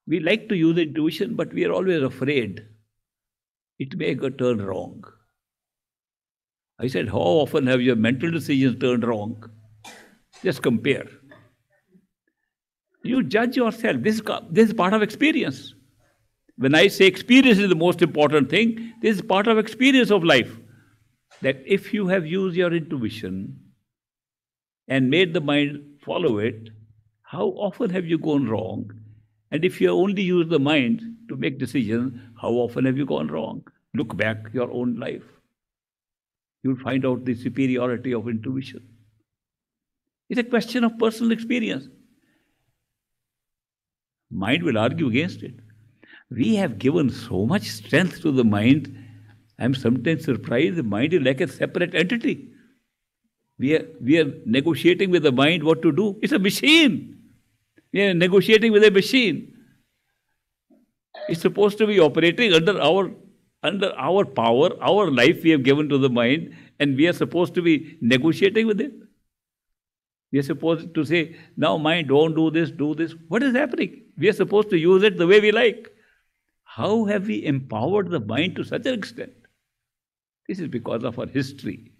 we like to use intuition, but we are always afraid it may go turn wrong. I said, how often have your mental decisions turned wrong? Just compare. You judge yourself. This is part of experience. When I say experience is the most important thing, this is part of experience of life. That if you have used your intuition and made the mind follow it, how often have you gone wrong? And if you only use the mind to make decisions, how often have you gone wrong? Look back your own life. You'll find out the superiority of intuition. It's a question of personal experience. Mind will argue against it. We have given so much strength to the mind. I'm sometimes surprised the mind is like a separate entity. We are negotiating with the mind what to do. It's a machine. We are negotiating with a machine. It's supposed to be operating under our power, our life we have given to the mind, and we are supposed to be negotiating with it. We are supposed to say, now mind, don't do this, do this. What is happening? We are supposed to use it the way we like. How have we empowered the mind to such an extent? This is because of our history,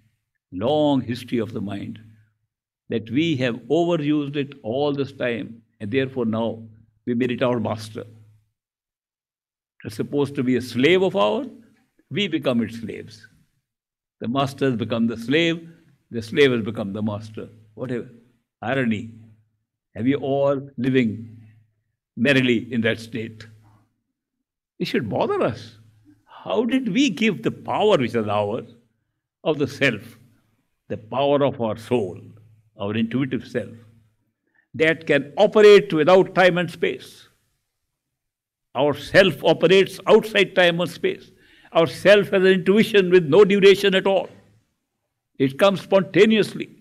long history of the mind, that we have overused it all this time, and therefore now we made it our master. It's supposed to be a slave of ours, we become its slaves. The master has become the slave has become the master. Whatever. Irony. Have you all living merrily in that state? It should bother us. How did we give the power which is ours of the self, the power of our soul, our intuitive self, that can operate without time and space? Our self operates outside time and space. Our self has an intuition with no duration at all. It comes spontaneously.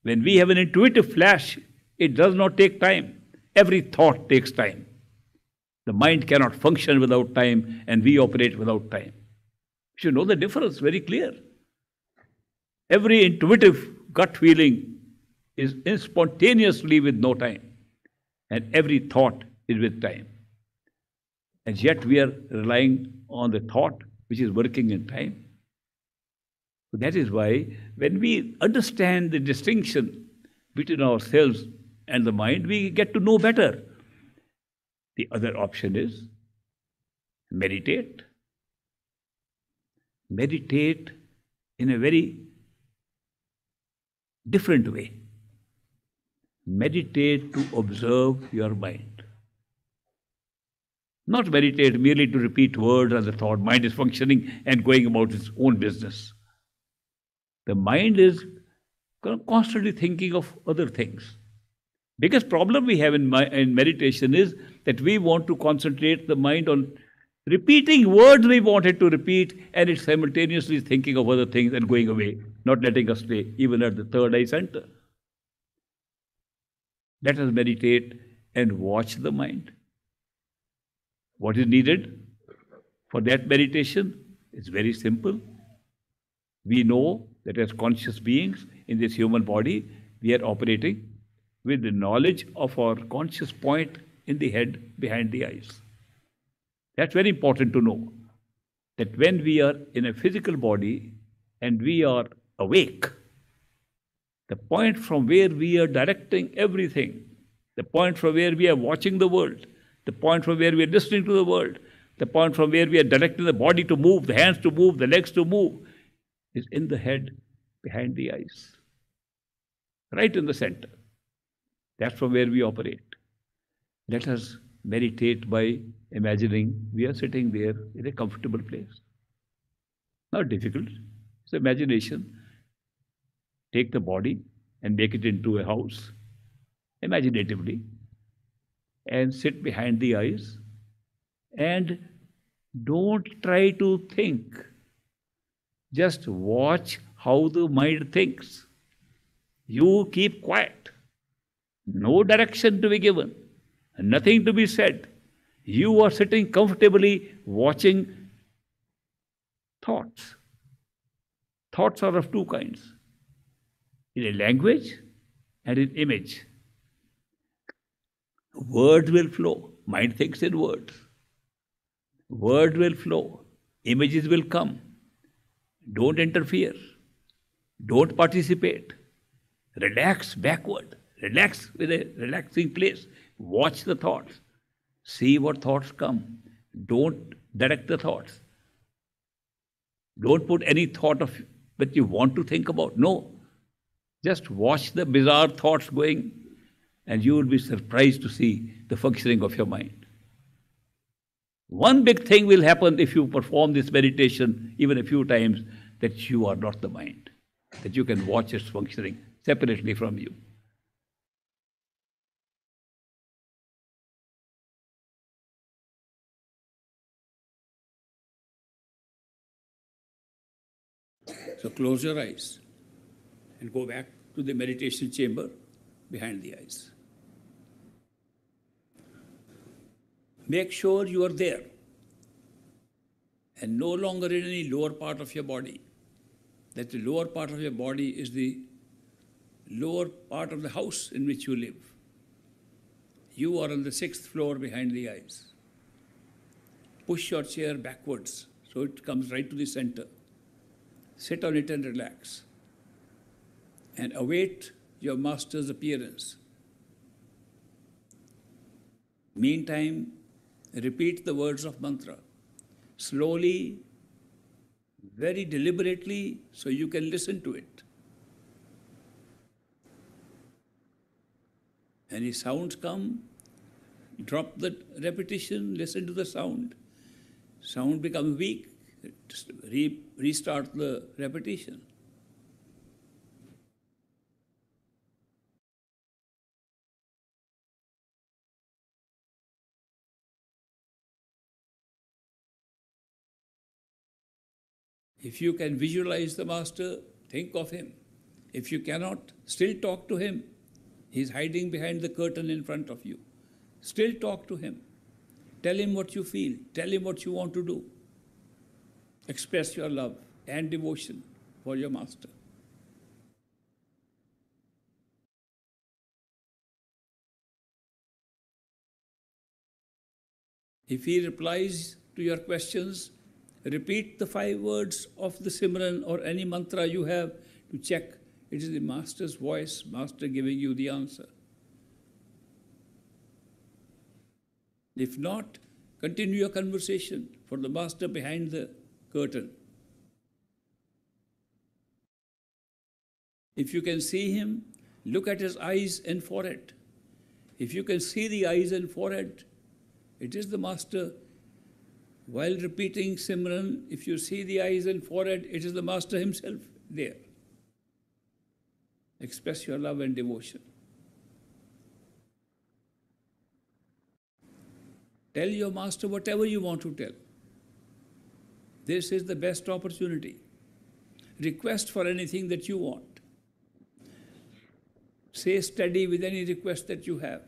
When we have an intuitive flash, it does not take time. Every thought takes time. The mind cannot function without time, and we operate without time. You should know the difference very clear. Every intuitive gut feeling is spontaneously with no time, and every thought is with time. And yet we are relying on the thought which is working in time. So that is why when we understand the distinction between ourselves and the mind, we get to know better. The other option is meditate. Meditate in a very different way. Meditate to observe your mind. Not meditate merely to repeat words as the thought. Mind is functioning and going about its own business. The mind is constantly thinking of other things. Biggest problem we have in meditation is that we want to concentrate the mind on repeating words we wanted to repeat, and it's simultaneously thinking of other things and going away, not letting us stay even at the third eye center. Let us meditate and watch the mind. What is needed for that meditation is very simple. We know that as conscious beings in this human body, we are operating with the knowledge of our conscious point in the head behind the eyes. That's very important to know, that when we are in a physical body and we are awake, the point from where we are directing everything, the point from where we are watching the world, the point from where we are listening to the world, the point from where we are directing the body to move, the hands to move, the legs to move, is in the head behind the eyes, right in the center. That's from where we operate. Let us meditate by imagining we are sitting there in a comfortable place. Not difficult. It's imagination. Take the body and make it into a house, imaginatively, and sit behind the eyes, and don't try to think. Just watch how the mind thinks. You keep quiet. No direction to be given, nothing to be said. You are sitting comfortably watching thoughts. Thoughts are of two kinds, in a language and in image. Words will flow. Mind thinks in words. Words will flow. Images will come. Don't interfere. Don't participate. Relax backward. Relax with a relaxing place. Watch the thoughts. See what thoughts come. Don't direct the thoughts. Don't put any thought of that you want to think about. No. Just watch the bizarre thoughts going, and you will be surprised to see the functioning of your mind. One big thing will happen if you perform this meditation even a few times, that you are not the mind, that you can watch its functioning separately from you. So close your eyes and go back to the meditation chamber behind the eyes. Make sure you are there and no longer in any lower part of your body. That the lower part of your body is the lower part of the house in which you live. You are on the 6th floor behind the eyes. Push your chair backwards so it comes right to the center. Sit on it and relax. And await your master's appearance. Meantime, repeat the words of mantra. Slowly, very deliberately, so you can listen to it. Any sounds come, drop the repetition, listen to the sound. Sound becomes weak, just restart the repetition. If you can visualize the master, think of him. If you cannot, still talk to him. He's hiding behind the curtain in front of you. Still talk to him. Tell him what you feel. Tell him what you want to do. Express your love and devotion for your master. If he replies to your questions, Repeat the 5 words of the Simran or any mantra you have to check. It is the Master's voice, Master giving you the answer. If not, continue your conversation for the Master behind the curtain. If you can see him, look at his eyes and forehead. If you can see the eyes and forehead, it is the Master. While repeating Simran, if you see the eyes and forehead, it is the Master himself there. Express your love and devotion. Tell your Master whatever you want to tell. This is the best opportunity. Request for anything that you want. Say steady with any request that you have.